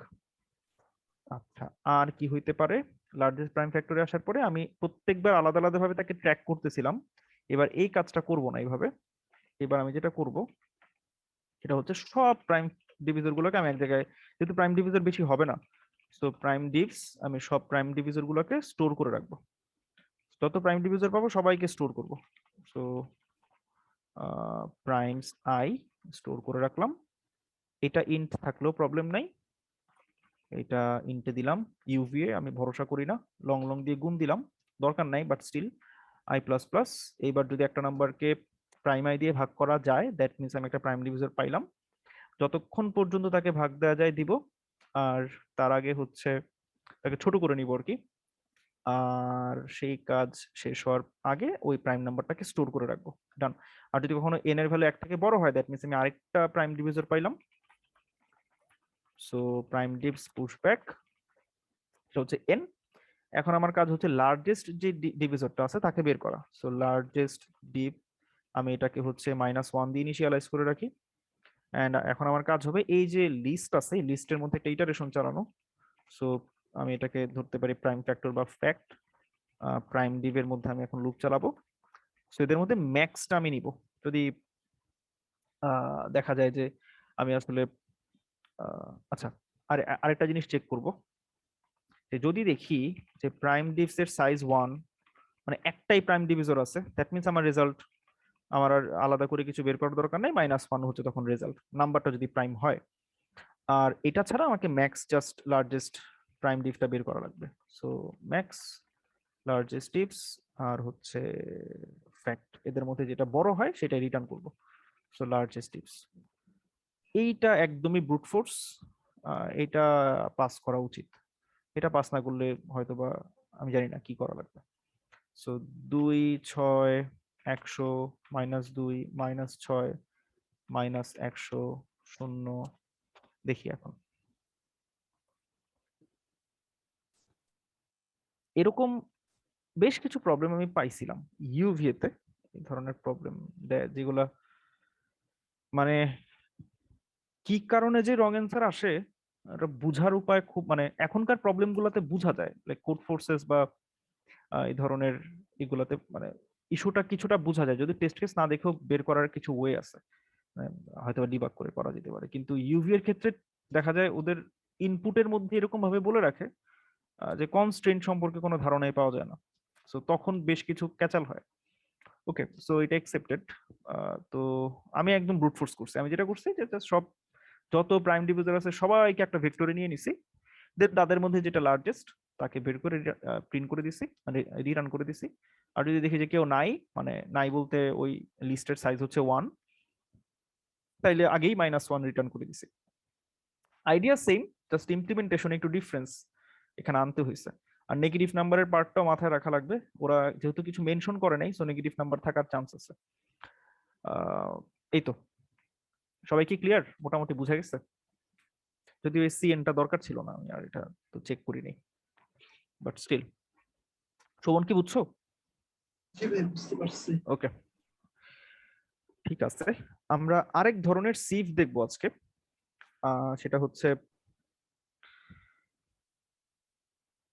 আচ্ছা আর কি হইতে পারে, লার্জেস্ট প্রাইম ফ্যাক্টরে আসার পরে আমি প্রত্যেকবার আলাদা আলাদা ভাবে তাকে ট্র্যাক করতেছিলাম, এবার এই কাজটা করব না এইভাবে। এবার আমি যেটা করব সেটা হচ্ছে সব প্রাইম ডিভিজর গুলোকে আমি এক জায়গায়, যেহেতু প্রাইম ডিভিজর বেশি হবে না, সো প্রাইম ডিভস আমি সব প্রাইম ডিভিজর গুলোকে স্টোর করে রাখবো, যত প্রাইম ডিভিজর পাবো সবাইকে স্টোর করব। সো প্রাইমস আই স্টোর করে রাখলাম, এটা ইন্ট থাকলেও প্রবলেম নাই, এটা ইন্টে দিলাম। ইউভিএ আমি ভরসা করি না, লং লং দিয়ে গুণ দিলাম, দরকার নাই, but still i plus plus. এইবার যদি একটা নাম্বারকে প্রাইম আই দিয়ে ভাগ করা যায় দ্যাট মিনস আমি একটা প্রাইম ডিভিজর পাইলাম, যতক্ষণ পর্যন্ত তাকে ভাগ দেওয়া যায় দিব, আর তার আগে হচ্ছে তাকে ছোট করে নিব আর কি। আর সেই কাজ শেষ হওয়ার আগে ওই প্রাইম নাম্বারটাকে স্টোর করে রাখবো, ডান। আর যদি কখনো এন এর ভ্যালু 1 থেকে বড় হয় দ্যাট মিনস আমি আরেকটা প্রাইম ডিভিজর পাইলাম, সো প্রাইম ডিভস পুশ ব্যাক, সেটা হচ্ছে এন। এখন আমার কাজ হচ্ছে লার্জেস্ট যে ডিভিজরটা আছে তাকে বের করা, সো লার্জেস্ট ডিভ আমি এটাকে হচ্ছে -1 দিয়ে ইনিশিয়ালাইজ করে রাখি। এন্ড এখন আমার কাজ হবে এই যে লিস্ট আছে লিস্টের মধ্যে একটা ইটারেশন চালানো, সো আমি এটাকে ধরতে পারি প্রাইম ফ্যাক্টর বা ফ্যাক্ট, প্রাইম ডিভের মধ্যে আমি এখন লুপ চালাবো। সো এদের মধ্যে ম্যাক্সটা আমি নিব, যদি দেখা যায় যে আমি আসলে আচ্ছা আরেকটা জিনিস চেক করব, যে যদি দেখি যে প্রাইম ডিভস এর সাইজ 1 মানে একটাই প্রাইম ডিভিজর আছে দ্যাট মিনস আমার রেজাল্ট, আমার আর আলাদা করে কিছু বের করার দরকার নাই, -1 হচ্ছে তখন রেজাল্ট, নাম্বারটা যদি প্রাইম হয়। আর এটা ছাড়া আমাকে ম্যাক্স জাস্ট লার্জেস্ট প্রাইম ডিভটা বের করা লাগবে, সো ম্যাক্স লার্জেস্ট ডিভস আর হচ্ছে ফ্যাক্ট, এদের মধ্যে যেটা বড় হয় সেটাই রিটার্ন করব, সো লার্জেস্ট ডিভস। এইটা একদমই ব্রুট ফোর্স, এটা পাস করা উচিত, এটা পাস না করলে হয়তোবা আমি জানি না কি করা লাগবে। সো 2 6 100 -2 -6 -100 0, দেখি এখন এরকম বেশ কিছু প্রবলেম আমি পাইছিলাম ইউভিএ তে, এই ধরনের প্রবলেম যেগুলা মানে কি কারণে যে রং অ্যান্সার আসে এটা বুঝার উপায় খুব, মানে এখনকার প্রবলেম গুলাতে বোঝা যায়, লাইক কোড ফোর্সেস বা এই ধরনের এগুলাতে মানে ইস্যুটা কিছুটা বোঝা যায়, যদি টেস্ট কেস না দেখেও বের করার কিছু ওয়ে আছে, হয়তো ডিবাগ করে করা যেতে পারে, কিন্তু ইউভি এর ক্ষেত্রে দেখা যায় ওদের ইনপুটের মধ্যে এরকম ভাবে বলে রাখে যে কনস্ট্রেন্ট সম্পর্কে কোনো ধারণাই পাওয়া যায় না, সো তখন বেশ কিছু ক্যাচাল হয়। ওকে, সো এটা অ্যাকসেপ্টেড। তো আমি একদম ব্রুট ফোর্স করছি, আমি যেটা করছি যে just সব যত প্রাইম ডিভিজর আছে সবাইকে একটা ভেক্টরে নিয়ে নিছি, দেন তাদের মধ্যে যেটা লার্জেস্ট তাকে বের করে প্রিন্ট করে দিছি, মানে রিটার্ন করে দিছি। আর যদি দেখি যে কেউ নাই, মানে নাই বলতে ওই লিস্টের সাইজ হচ্ছে 1, তাইলে আগেই -1 রিটার্ন করে দিছি। আইডিয়া সেম, জাস্ট ইমপ্লিমেন্টেশন একটু ডিফারেন্স এখানে আনতে হয়েছে। আর নেগেটিভ নাম্বারের পার্টটাও মাথায় রাখা লাগবে, ওরা যেহেতু কিছু মেনশন করে নাই সো নেগেটিভ নাম্বার থাকার চান্স আছে। এই তো, সবাই কি ক্লিয়ার, মোটামুটি বুঝা গেছে? যদি ওই সিএনটা দরকার ছিল না, আমি আর এটা তো চেক করিনি, বাট স্টিল। শোভন কি বুঝছো? জি ভাই, বুঝতে পারছি। ওকে ঠিক আছে, আমরা আরেক ধরনের সিভ দেখবো আজকে, সেটা হচ্ছে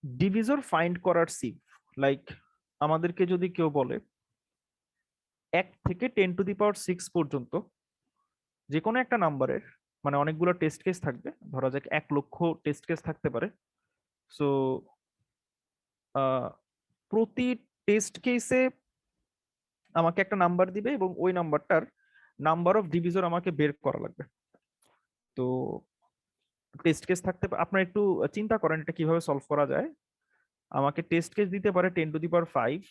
ডিভিজর ফাইন্ড করার সিভ। লাইক আমাদেরকে যদি কেউ বলে 1 থেকে 10⁶ পর্যন্ত যে কোনো একটা নাম্বারের, মানে অনেকগুলো টেস্ট কেস থাকবে, ধরা যাক 1 লক্ষ টেস্ট কেস থাকতে পারে। সো প্রতি টেস্ট কেসে আমাকে একটা নাম্বার দিবে এবং ওই নাম্বারটার নাম্বার অফ ডিভিজর আমাকে বের করা লাগবে। তো টেস্ট কেস থাকতে আপনারা একটু চিন্তা করেন এটা কিভাবে সলভ করা যায়। আমাকে টেস্ট কেস দিতে পারে 10⁵,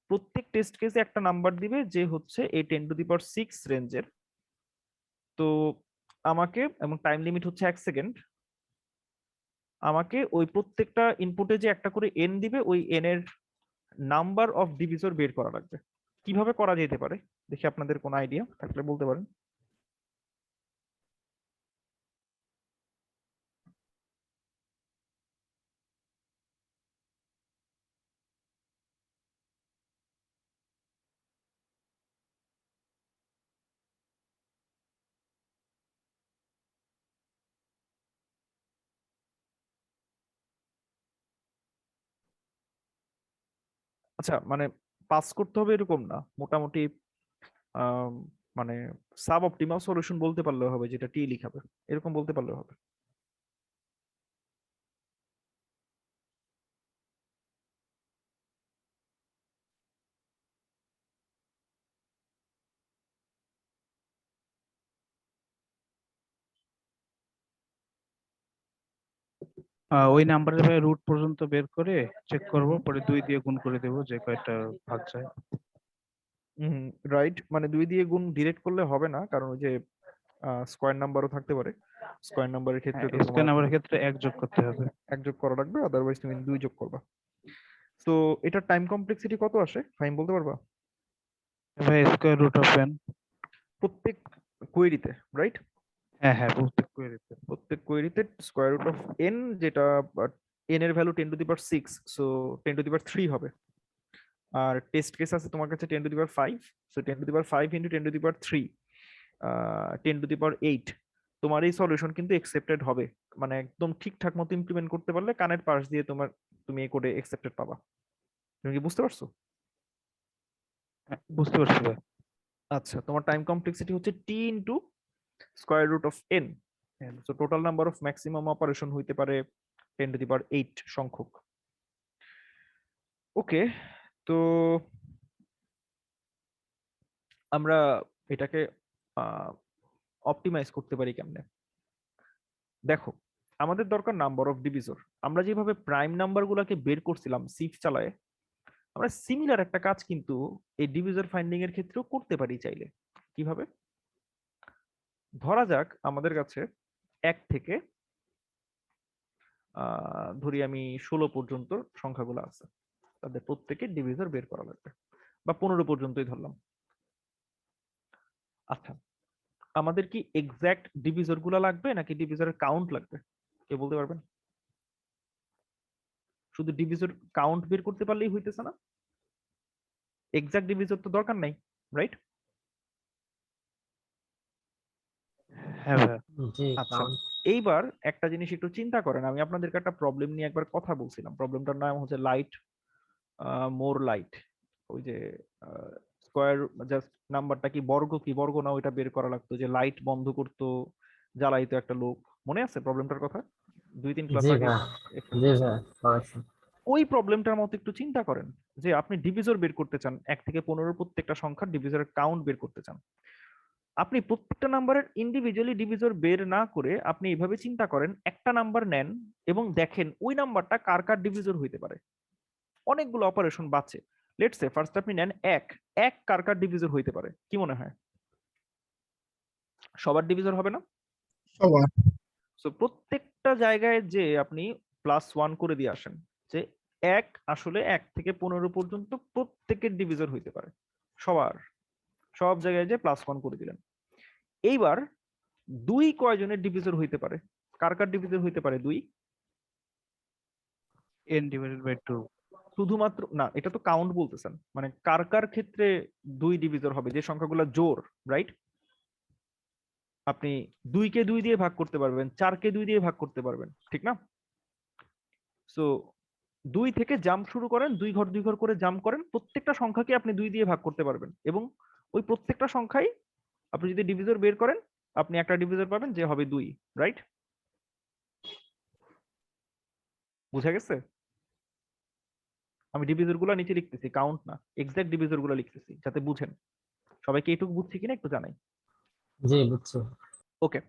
প্রত্যেক টেস্ট কেসে একটা নাম্বার দিবে যে হচ্ছে এই 10⁶ রেঞ্জের। তো আমাকে, এবং টাইম লিমিট হচ্ছে 1 সেকেন্ড, আমাকে ওই প্রত্যেকটা ইনপুটে যে একটা করে এন দিবে ওই এন এর নাম্বার অফ ডিভিজর বের করা লাগবে। কিভাবে করা যেতে পারে দেখি, আপনাদের কোনো আইডিয়া থাকলে বলতে পারেন। আচ্ছা, মানে পাস করতে হবে এরকম না, মোটামুটি আম, মানে সাব অপটিমাল সলিউশন বলতে পারলেও হবে, যেটা টি লিখাবে এরকম বলতে পারলেও হবে। ওই নাম্বারের রুট পর্যন্ত বের করে চেক করব, পরে 2 দিয়ে গুণ করে দেব যে কয়টা ভাগ যায়। রাইট, মানে 2 দিয়ে গুণ ডিরেক্ট করলে হবে না, কারণ ওই যে স্কয়ার নাম্বারও থাকতে পারে। স্কয়ার নাম্বারের ক্ষেত্রে তো স্কয়ার তোমার নাম্বারের ক্ষেত্রে 1 যোগ করতে হবে। 1 যোগ করা লাগবে, আদারওয়াইজ তুমি 2 যোগ করবা। তো এটা টাইম কমপ্লেক্সিটি কত আসে ফাইন বলতে পারবা? ভাই স্কয়ার রুট অফ n। প্রত্যেক কোয়েরিতে, রাইট? হ্যাঁ হ্যাঁ, প্রত্যেক কোয়েরিতে স্কয়ার রুট অফ n, যেটা n এর ভ্যালু 10⁶, সো 10⁵ হবে। আর টেস্ট কেস আছে তোমার কাছে 10⁵, সো 10⁵ ইন্টু 10⁵, 10⁸ তোমার এই সলিউশন কিন্তু একসেপ্টেড হবে, মানে একদম ঠিকঠাক মতো ইমপ্লিমেন্ট করতে পারলে কানের পাশ দিয়ে তুমি এই কোডে একসেপ্টেড পাবা। তুমি কি বুঝতে পারছো? বুঝতে পারছি ভাই। আচ্ছা, তোমার টাইম কমপ্লেক্সিটি হচ্ছে T into square root of n, so total number of maximum operation হইতে পারে 10⁸ সংখ্যক। ওকে, তো আমরা এটাকে অপটিমাইজ করতে পারি কেমনে? দেখো, আমাদের দরকার নাম্বার অফ ডিভিজর। আমরা যেভাবে প্রাইম নাম্বার গুলাকে বের করছিলাম সিফ চালায়, আমরা সিমিলার একটা কাজ কিন্তু এই ডিভিজর ফাইন্ডিং এর ক্ষেত্রেও করতে পারি চাইলে। কিভাবে? ধরা যাক আমাদের কাছে 1 থেকে ধরি আমি 16 পর্যন্ত সংখ্যাগুলো আছে, তাদের প্রত্যেকের ডিভিজর বের করা লাগবে, বা 15 পর্যন্তই ধরলাম। আচ্ছা, আমাদের কি এক্সাক্ট ডিভিজর গুলা লাগবে নাকি ডিভিজরের কাউন্ট লাগবে? কে বলতে পারবেন? শুধু ডিভিজর কাউন্ট বের করতে পারলেই হইতেছে না, এক্সাক্ট ডিভিজর তো দরকার নাই, রাইট? হ্যাঁ ভাই। জি, আচ্ছা, কাউন্ট। এইবার একটা জিনিস একটু চিন্তা করেন, আমি আপনাদেরকে একটা প্রবলেম নিয়ে একবার কথা বলছিলাম, প্রবলেমটার নাম হচ্ছে লাইট মোর লাইট। ওই যে স্কয়ার, জাস্ট নাম্বারটা কি বর্গ না ওইটা বের করা লাগতো, যে লাইট বন্ধ করতো জ্বালাইতো একটা লোক, মনে আছে প্রবলেমটার কথা? 2-3 ক্লাস জি আগে ভাই, জি ভাই, পড়াশোনা। ওই প্রবলেমটার মতো একটু চিন্তা করেন, যে আপনি ডিভিজর বের করতে চান, 1 থেকে 15 প্রত্যেকটা সংখ্যার ডিভিজরের কাউন্ট বের করতে চান। আপনি প্রত্যেকটা নাম্বারের ইন্ডিভিজুয়ালি ডিভিজর বের না করে আপনি এইভাবে চিন্তা করেন, একটা নাম্বার নেন এবং দেখেন ওই নাম্বারটা কার কার ডিভিজর হইতে পারে। অনেকগুলো অপারেশন বাঁচে। লেটস সে ফার্স্ট আপনি নেন 1, কার কার ডিভিজর হইতে পারে, কি মনে হয়? সবার ডিভিজর হবে না? সবার। সো প্রত্যেকটা জায়গায় যে আপনি +1 করে দিয়ে আসেন, যে 1 আসলে 1 থেকে 15 পর্যন্ত প্রত্যেকের ডিভিজর হইতে পারে, সবার, সব জায়গায় যে +1 করে দিলেন। এইবার 2 কয়জনের ডিভিজর হইতে পারে? কার কার ডিভিজর হইতে পারে 2? n/2। শুধুমাত্র না, এটা তো কাউন্ট বলতেছেন, মানে কার কার ক্ষেত্রে 2 ডিভিজর হবে, যে সংখ্যাগুলো জোড়, রাইট? আপনি 2 কে 2 দিয়ে ভাগ করতে পারবেন, 4 কে 2 দিয়ে ভাগ করতে পারবেন, ঠিক না? সো 2 থেকে জাম্প শুরু করেন, 2 ঘর করে জাম্প করেন, প্রত্যেকটা সংখ্যাকে আপনি 2 দিয়ে ভাগ করতে পারবেন এবং ওই প্রত্যেকটা সংখ্যাই আপনি যদি ডিভিজর বের করেন আপনি একটা ডিভিজর পাবেন যে হবে 2, রাইট? বুঝা গেছে? আমি ডিভিজর গুলো নিচে লিখতেছি, কাউন্ট না, এক্সাক্ট ডিভিজর গুলো লিখতেছি যাতে বুঝেন। সবাইকে এইটুকু বুঝছি কিনা একটু জানাই। জি বুঝছি। ওকে,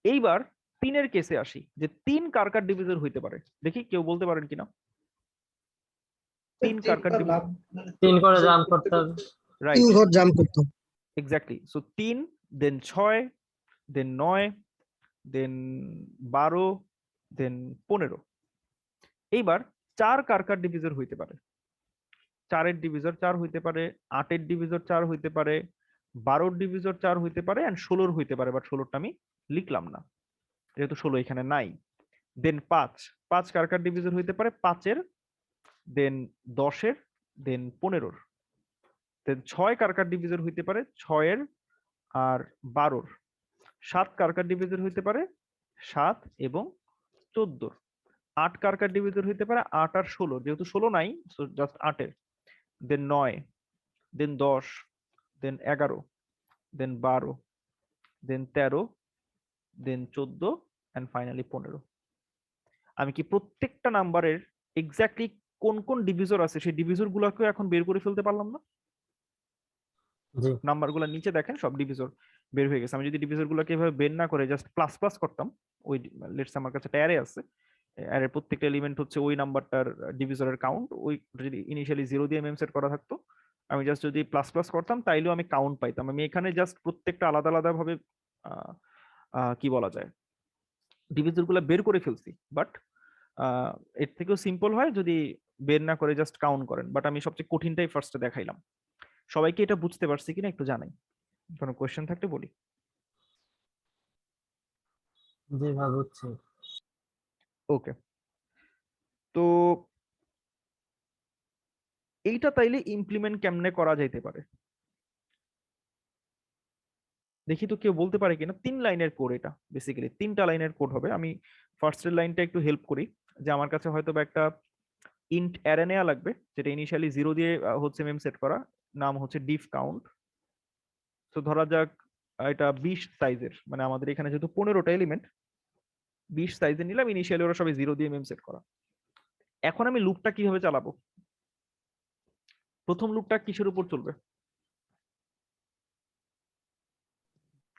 এইবার 3-এর কেসে আসি, যে 3 কার কার ডিভিজর হইতে পারে, দেখি কেউ বলতে পারেন কিনা। 3 কার কার ডিভিজর, 3 করে জাম্প করতে হবে। রাইট, 3 ঘর জাম্প করতো। এক্স্যাক্টলি। সো 3, দেন 6, দেন 9, দেন 12, দেন 15। এইবার 4 কার কার ডিভিজর হইতে পারে? 4-এর ডিভিজর 4 হইতে পারে, 8-এর ডিভিজর 4 হইতে পারে, 12-র ডিভিজর 4 হইতে পারে, এন্ড 16-র হইতে পারে, বাট 16টা আমি লিখলাম না যেহেতু 16 এখানে নাই। দেন 5 কার কার ডিভিজর হইতে পারে? 5-এর, দেন 10-এর, দেন 15-র। দেন 6 কার কার ডিভিজর হইতে পারে? 6-এর আর 12-র। 7 কার কার ডিভিজর হইতে পারে? 7 এবং 14-র। 8 কার কার ডিভিজর হইতে পারে? 8 আর 16, যেহেতু 16 নাই সো জাস্ট 8-এর। Then 9, then 10, then 11, then 12, then 13, then 14, and finally 15। আমি কি প্রত্যেকটা নাম্বারের এক্স্যাক্টলি কোন কোন ডিভিজর আছে সেই ডিভিজর গুলাকে এখন বের করে ফেলতে পারলাম না? জি নাম্বারগুলো নিচে দেখেন, সব ডিভিজর বের হয়ে গেছে। আমি যদি ডিভিজর গুলোকে এভাবে বের না করে জাস্ট প্লাস প্লাস করতাম, ওই লেটস আমার কাছে একটা অ্যারে আছে, অ্যারের প্রত্যেকটা এলিমেন্ট হচ্ছে ওই নাম্বারটার ডিভিজরের কাউন্ট, ওই যদি ইনিশিয়ালি 0 দিয়ে মেম সেট করা থাকতো, আমি জাস্ট যদি প্লাস প্লাস করতাম তাইলেও আমি কাউন্ট পাইতাম। আমি এখানে জাস্ট প্রত্যেকটা আলাদা আলাদা ভাবে কি বলা যায় ডিভিজর গুলো বের করে ফেলছি, বাট এর থেকেও সিম্পল হয় যদি বের না করে জাস্ট কাউন্ট করেন, বাট আমি সবচেয়ে কঠিনটাই ফার্স্টে দেখাইলাম। সবাইকে এটা বুঝতে পারছি কিনা একটু জানাই, কোনো কোয়েশ্চেন থাকলে বলি। জি ভাই বুঝছি। ওকে, তো এইটা তাইলে ইমপ্লিমেন্ট কেমনে করা যাইতে পারে দেখি তো, কেউ বলতে পারে কিনা। 3 লাইনের কোড, এটা বেসিক্যালি 3টা লাইনের কোড হবে। আমি ফার্স্টের লাইনটা একটু হেল্প করি, যে আমার কাছে হয়তো বা একটা ইন্ট অ্যারে নেওয়া লাগবে যেটা ইনিশিয়ালি 0 দিয়ে হচ্ছে মেম সেট করা, নাম হচ্ছে ডিফ কাউন্ট। তো ধরা যাক এটা 20 সাইজের, মানে আমাদের এখানে যেহেতু 15টা এলিমেন্ট, 20 সাইজের নিলাম, ইনিশিয়ালি ওরা সবাই 0 দিয়ে মেম সেট করা। এখন আমি লুপটা কিভাবে চালাবো? প্রথম লুপটা কিসের উপর চলবে?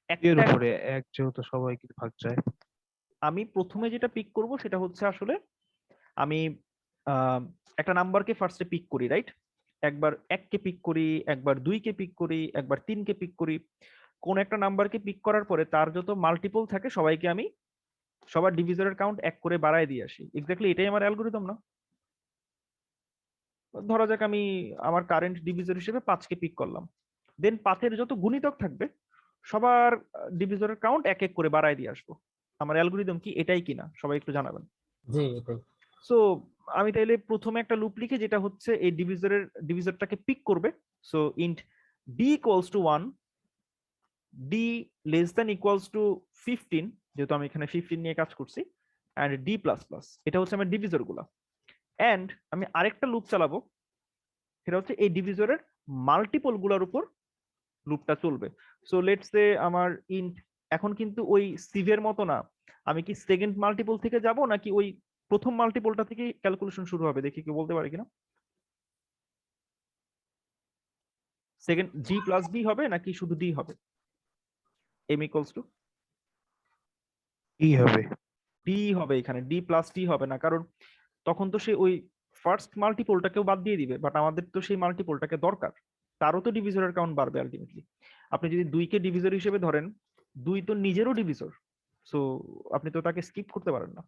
এর একটা উপরে এক যেহেতু সবাইকে ভাগ যায়। আমি প্রথমে যেটা পিক করব সেটা হচ্ছে আসলে আমি একটা নাম্বারকে ফার্স্টে পিক করি, রাইট? একবার 1 কে পিক করি, একবার 2 কে পিক করি, একবার 3 কে পিক করি। কোন একটা নাম্বারকে পিক করার পরে তার যত মাল্টিপল থাকে সবাইকে আমি সবার ডিভিজরের কাউন্ট 1 করে বাড়ায় দিয়ে আসি। এক্স্যাক্টলি এটাই আমার অ্যালগরিদম না? ধরা যাক আমি আমার কারেন্ট ডিভিজর হিসেবে 5 কে পিক করলাম, দেন 5 এর যত গুণিতক থাকবে সবার ডিভিজরের কাউন্ট 1 1 করে বাড়ায় দিয়ে আসবো। আমার অ্যালগরিদম কি এটাই কিনা সবাই একটু জানাবেন। জি এটাই। সো আমি তাইলে প্রথমে একটা লুপ লিখি যেটা হচ্ছে এই ডিভিজরটাকে পিক করবে। So int d equals to 1, d less than equals to 15, যেহেতু আমি এখানে 15 নিয়ে কাজ করছি, এন্ড d প্লাস প্লাস। এটা হচ্ছে আমার ডিভিজর গুলা। এন্ড আমি আরেকটা লুপ চালাবো, সেটা হচ্ছে এই ডিভিজরের মাল্টিপল গুলার উপর লুপটা চলবে। সো লেটস সে আমার ইন্ট এখন কিন্তু ওই সিভের মতো না, আমি কি সেকেন্ড মাল্টিপল থেকে যাব নাকি ওই প্রথম মাল্টিপলটা থেকে ক্যালকুলেশন শুরু হবে, দেখি কেউ বলতে পারে কিনা। সেকেন্ড জি প্লাস ডি হবে নাকি শুধু ডি হবে? এম ইকুয়ালস টু কি হবে? ডি হবে, এখানে ডি প্লাস ডি হবে না, কারণ তখন তো সে ওই ফার্স্ট মাল্টিপলটাকেও বাদ দিয়ে দিবে, বাট আমাদের তো সেই মাল্টিপলটাকে দরকার, তারও তো ডিভিজরের কাউন্ট বাড়বে আলটিমেটলি। আপনি যদি 2 কে ডিভিজর হিসেবে ধরেন, 2 তো নিজেরও ডিভিজর, সো আপনি তো তাকে স্কিপ করতে পারেন না।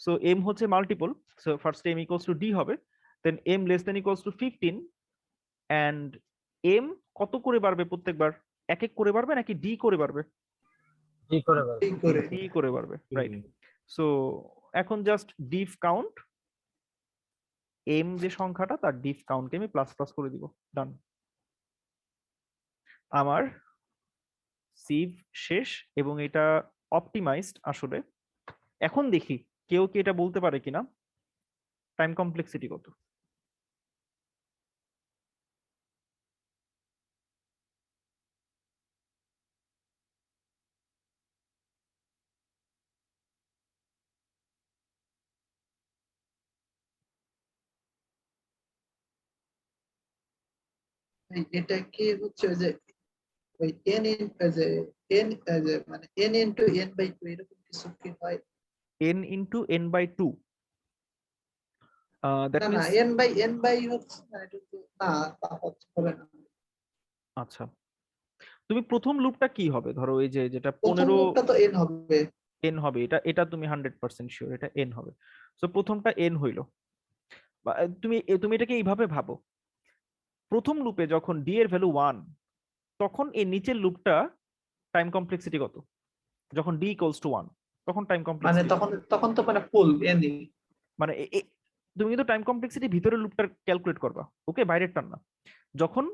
সো এম হচ্ছে multiple, so first M equals to D হবে, then M less than equals to 15, and M কত করে বাড়বে প্রত্যেকবার? 1 1 করে বাড়বে নাকি ডি করে বাড়বে? জি করে ভাই। কি করে ডি করে বাড়বে, রাইট? সো এখন জাস্ট ডিফ কাউন্ট এম যে সংখ্যাটা তার ডিফ কাউন্টকে আমি প্লাস প্লাস করে দিব, ডান। আমার সিভ শেষ এবং এটা অপটিমাইজড আসলে। এখন দেখি কেউ কি এটা বলতে পারে কিনা টাইম কমপ্লেক্সিটি কত? এটা কি হচ্ছে ওই যে ওই এন যে এন যে মানে n into n by two এরকম কিছু কি হয়? n into n by two, that না না, মিনস, এন বাই হচ্ছে না, এটা তো না, তা হচ্ছে হবে না। আচ্ছা তুমি প্রথম লুপটা কি হবে, ধরো এই যে যেটা প্রথম 15 লুপটা তো এন হবে। n হবে, এটা এটা তুমি 100% শিওর এটা n হবে। সো প্রথমটা n হইলো, বা তুমি তুমি এটাকে এইভাবে ভাবো, প্রথম লুপে যখন d এর ভ্যালু 1, তখন এই নিচের লুপটা টাইম কমপ্লেক্সিটি কত? যখন d ইকুয়ালস টু 1 তখন টাইম মানে কমপ্লেক্সিটি তখন তখন তো মানে ফুল এন। মানে তুমি কিন্তু টাইম কমপ্লেক্সিটি ভিতরের লুপটা ক্যালকুলেট করবা, ওকে, বাইরেরটা না। যখন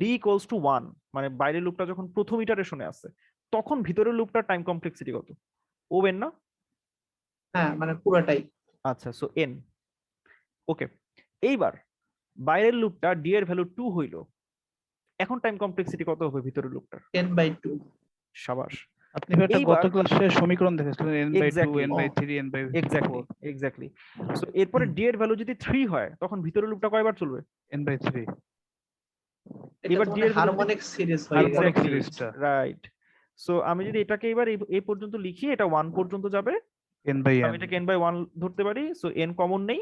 d ইকুয়ালস টু 1 মানে বাইরের লুপটা যখন প্রথম ইটারেশনে আছে, তখন ভিতরের লুপটার টাইম কমপ্লেক্সিটি কত? ও n না? হ্যাঁ মানে পুরাটাই আচ্ছা, সো n, ওকে। এইবার বাইরের লুপটা d এর ভ্যালু 2 হইলো, এখন টাইম কমপ্লেক্সিটি কত হবে ভিতরের লুপটার? N by two. সাবাস। আপনি একটা এইবার গত ক্লাসে সমীকরণ দেখেছিলেন n/2 exactly n/3 n/4 exactly exactly so এরপরে d এর ভ্যালু যদি 3 হয়, তখন ভিতরের লুপটা কয়বার চলবে? n/3 এটা এবার তো d মানে এর ভ্যালু যদি, হারমোনিক সিরিজ হয়ে হারমোনিক গেল। সিরিজটা রাইট। সো আমি যদি এটাকে এবার এই পর্যন্ত লিখি, এটা 1 পর্যন্ত যাবে, আমি n/n এটাকে n বাই 1 ধরতে পারি, সো n কমন নেই,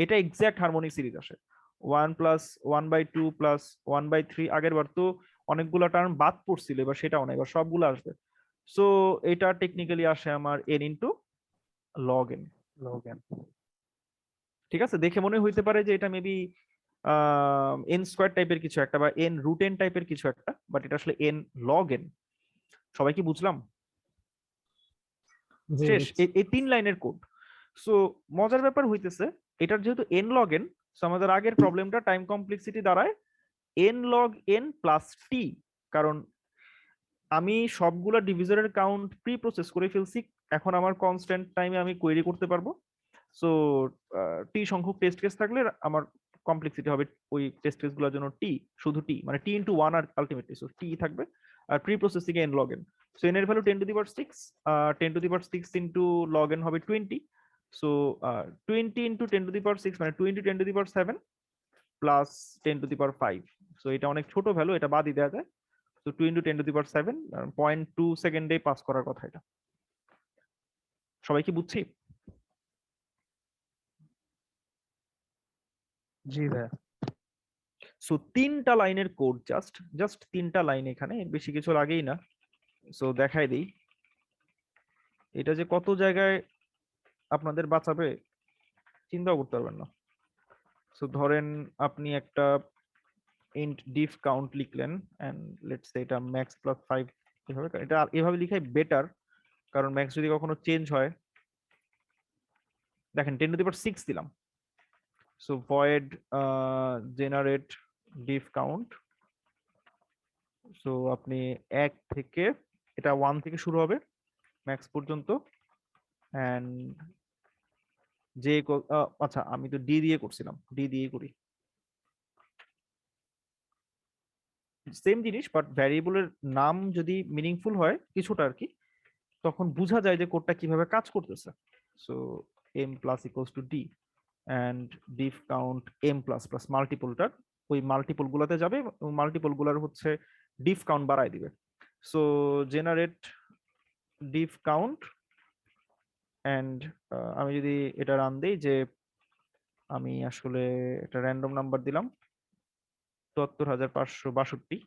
এটা এক্সাক্ট হারমোনিক সিরিজ আসে। 1 প্লাস 1 বাই 2 প্লাস 1 বাই 3, আগের বার তো অনেকগুলো টার্ম বাদ পড়ছিল, এবার সেটা অনেক, এবার সবগুলো আসবে। সো এটা টেকনিক্যালি আসে আমার n into log n। log n। ঠিক আছে, দেখে মনে হইতে পারে যে এটা মেবি n স্কয়ার টাইপের কিছু একটা, বা n রুট n টাইপের কিছু একটা, বাট এটা আসলে n লগ n। সবাই কি বুঝলাম? জি শেষ, বুঝছি। এই 3 লাইনের কোড। সো মজার ব্যাপার হইতেছে, এটার যেহেতু n লগ n, সো আমাদের আগের প্রবলেমটা টাইম কমপ্লেক্সিটি দাঁড়ায় n log n plus t, কারণ আমি সবগুলা ডিভিজরের কাউন্ট প্রি প্রসেস করে ফেলছি, এখন আমার কনস্ট্যান্ট টাইমে আমি কোয়েরি করতে পারবো। সো টি সংখ্যক টেস্ট কেস থাকলে আমার কমপ্লেক্সিটি হবে ওই টেস্ট কেস গুলোর জন্য টি, শুধু টি মানে টি ইন্টু 1 আর আলটিমেটলি, সো টি থাকবে। আর প্রি প্রসেসিং এ n log n, so n এর value 10 to the power 6, 10 to the power 6 into log n হবে 20, সো 20 ইন্টু 10 টু দি পাওয়ার 6 মানে 2 into 10 to the power 7 plus 10 to the power 5। So এটা অনেক ছোট value, এটা বাদই দেওয়া যায়। তো 2 ইন্টু 10 টু দি পাওয়ার 7, 0.2 সেকেন্ডে পাস করার কথা এটা। সবাই কি বুঝছি? জি ভাইয়া। সো 3টা লাইনের কোড, জাস্ট 3টা লাইন, এখানে এর বেশি কিছু লাগেই না। সো দেখাই দিই এটা যে কত জায়গায় আপনাদের বাঁচাবে চিন্তাও করতে পারবেন না। সো ধরেন আপনি একটা int diff count লিখলেন, এন্ড লেটস সে এটা max plus 5, এভাবে, এটা এভাবে লিখাই বেটার, কারণ ম্যাক্স যদি কখনো চেঞ্জ হয়, দেখেন 10 টু দি পাওয়ার 6 দিলাম, so void generate diff count। So আপনি 1 থেকে, এটা 1 থেকে শুরু হবে ম্যাক্স পর্যন্ত, এন্ড যে আচ্ছা আমি তো ডি দিয়ে করছিলাম, ডি দিয়ে করি, সেম জিনিস, বাট ভ্যারিয়েবলের নাম যদি মিনিংফুল হয় কিছুটা আর কি, তখন বোঝা যায় যে কোডটা কিভাবে কাজ করতেছে। So m plus equals to D, and diff count m plus plus মাল্টিপলটার ওই মাল্টিপল গুলাতে যাবে, এবং মাল্টিপল গুলার হচ্ছে ডিফ কাউন্ট বাড়ায় দিবে। সো জেনারেট ডিফ কাউন্ট, এন্ড আমি যদি এটা রান দেই, যে আমি আসলে একটা র্যান্ডম নাম্বার দিলাম ৭৪,৫৬২,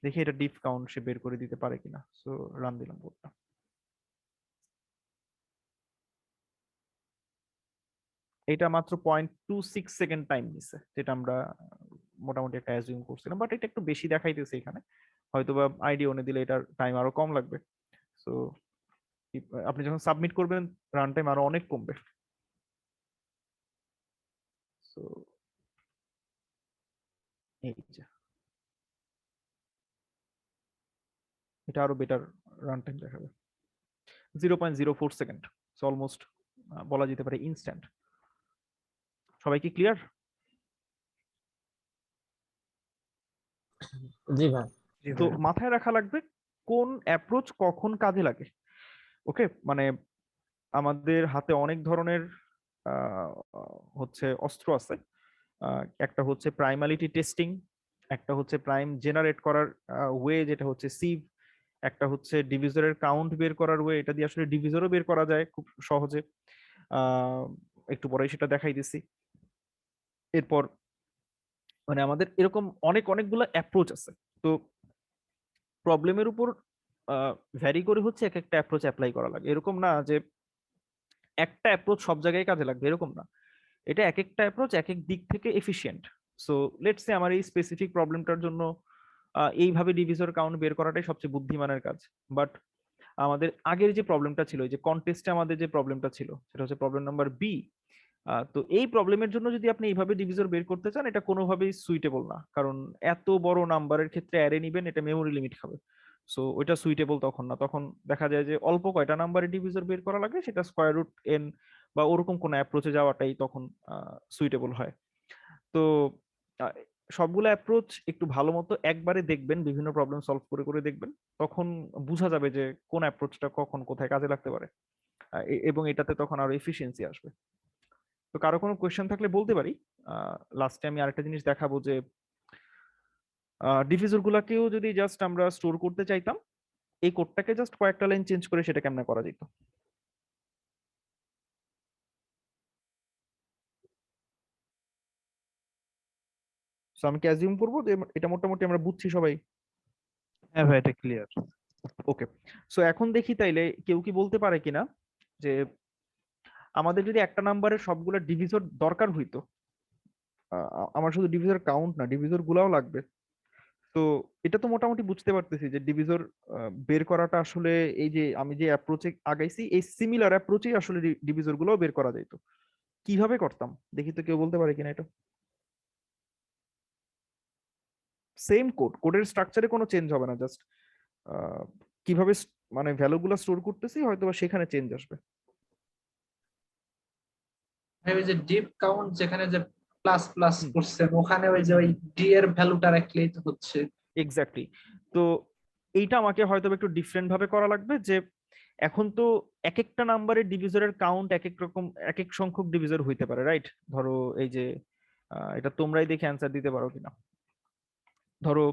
দেখি এটা ডিফ কাউন্ট সে বের করে দিতে পারে কিনা। সো রান দিলাম কোডটা, এটা মাত্র 0.26 সেকেন্ড টাইম নিছে, যেটা আমরা মোটামুটি একটা অ্যাজিউম করছিলাম, বাট এটা একটু বেশি দেখাইতেছে এখানে, হয়তোবা আইডি ওনে দিলে এটার টাইম আরো কম লাগবে। সো আপনি যখন সাবমিট করবেন রান টাইম আরো অনেক কমবে। সো এই যে এটা আরো বেটার রান টাইম দেখাবে, 0.04 সেকেন্ড, অলমোস্ট বলা যেতে পারে ইনস্ট্যান্ট। সবাই কি ক্লিয়ার? জি ভাই। তো মাথায় রাখা লাগবে কোন অ্যাপ্রোচ কখন কাজে লাগে। ওকে, মানে আমাদের হাতে অনেক ধরনের হচ্ছে অস্ত্র আছে। একটা হচ্ছে প্রাইমালিটি টেস্টিং, একটা হচ্ছে প্রাইম জেনারেট করার ওয়ে যেটা হচ্ছে সিভ, একটা হচ্ছে ডিভিজরের কাউন্ট বের করার ওয়ে, এটা দিয়ে আসলে ডিভিজরও বের করা যায় খুব সহজে। আহ একটু পরেই সেটা দেখাই দিছি। এরপর মানে আমাদের এরকম অনেকগুলো অ্যাপ্রোচ আছে। তো প্রবলেমের উপর ভ্যারি করে হচ্ছে এক একটা অ্যাপ্রোচ অ্যাপ্লাই করা লাগে। এরকম না যে একটা অ্যাপ্রোচ সব জায়গায় কাজে লাগবে, এরকম না। এটা এক একটা অ্যাপ্রোচ এক এক দিক থেকে এফিশিয়েন্ট। সো লেটস সে আমার এই স্পেসিফিক প্রবলেমটার জন্য এইভাবে ডিভিজর কাউন্ট বের করাটাই সবচেয়ে বুদ্ধিমানের কাজ। বাট আমাদের আগের যে প্রবলেমটা ছিল, যে কন্টেস্টে আমাদের যে প্রবলেমটা ছিল, সেটা হচ্ছে প্রবলেম নাম্বার বি। তো এই প্রবলেমের জন্য যদি আপনি এইভাবে ডিভিজর বের করতে চান, এটা কোনোভাবেই সুইটেবল না, কারণ এত বড় নাম্বারের ক্ষেত্রে অ্যারে নিবেন, এটা মেমোরি লিমিট খাবে। সো ওইটা সুইটেবল তখন না। তখন দেখা যায় যে অল্প কয়টা নাম্বারের ডিভিজর বের করা লাগে, সেটা স্কয়ার রুট এন বা ওরকম কোনো অ্যাপ্রোচে যাওয়াটাই তখন সুইটেবল হয়। তো আহ, সবগুলো অ্যাপ্রোচ একটু ভালো মতো একবারে দেখবেন, বিভিন্ন প্রবলেম সলভ করে করে দেখবেন, তখন বোঝা যাবে যে কোন অ্যাপ্রোচটা কখন কোথায় কাজে লাগতে পারে। এবং এটাতে তখন আরো এফিসিয়েন্সি আসবে। তো কারো কোনো কোয়েশ্চেন থাকলে বলতে পারি। লাস্টে আমি আরেকটা জিনিস দেখাবো যে ডিভিজর গুলাকেও যদি জাস্ট আমরা স্টোর করতে চাইতাম, এই কোডটাকে জাস্ট কয়েকটা লাইন চেঞ্জ করে সেটা কেমনে করা যেত। সো আমি কি অ্যাজিউম করবো যে এটা মোটামুটি আমরা বুঝছি সবাই? হ্যাঁ ভাই, এটা ক্লিয়ার। ওকে, সো এখন দেখি তাইলে কেউ কি বলতে পারে কিনা যে আমাদের যদি একটা নাম্বারের সবগুলো ডিভিজর দরকার হইতো, আমার শুধু ডিভিজর কাউন্ট না, ডিভিজর গুলাও লাগবে। তো এটা তো মোটামুটি বুঝতে পারতেছি যে ডিভিজর বের করাটা আসলে এই যে আমি যে অ্যাপ্রোচে আগাইছি, এই সিমিলার অ্যাপ্রোচেই আসলে ডিভিজর গুলোও বের করা যাইতো। কিভাবে করতাম দেখি তো, কেউ বলতে পারে কিনা এটা? সেম কোড, কোডের স্ট্রাকচারে কোনো চেঞ্জ হবে না, জাস্ট কিভাবে মানে ভ্যালুগুলো স্টোর করতেছি হয়তো বা সেখানে চেঞ্জ আসবে। ওই যে ডিপ কাউন্ট যেখানে যে প্লাস প্লাস হুম, করছেন, ওখানে ওই যে ওই ডি এর ভ্যালুটা রাখলেই তো হচ্ছে। এক্স্যাক্টলি। তো এইটা আমাকে হয়তো একটু ডিফারেন্ট ভাবে করা লাগবে, যে এখন তো এক একটা নাম্বারের ডিভিজরের কাউন্ট এক এক রকম, এক এক সংখ্যক ডিভিজর হইতে পারে, রাইট? ধরো এই যে এটা তোমরাই দেখে অ্যান্সার দিতে পারো কিনা। ধরো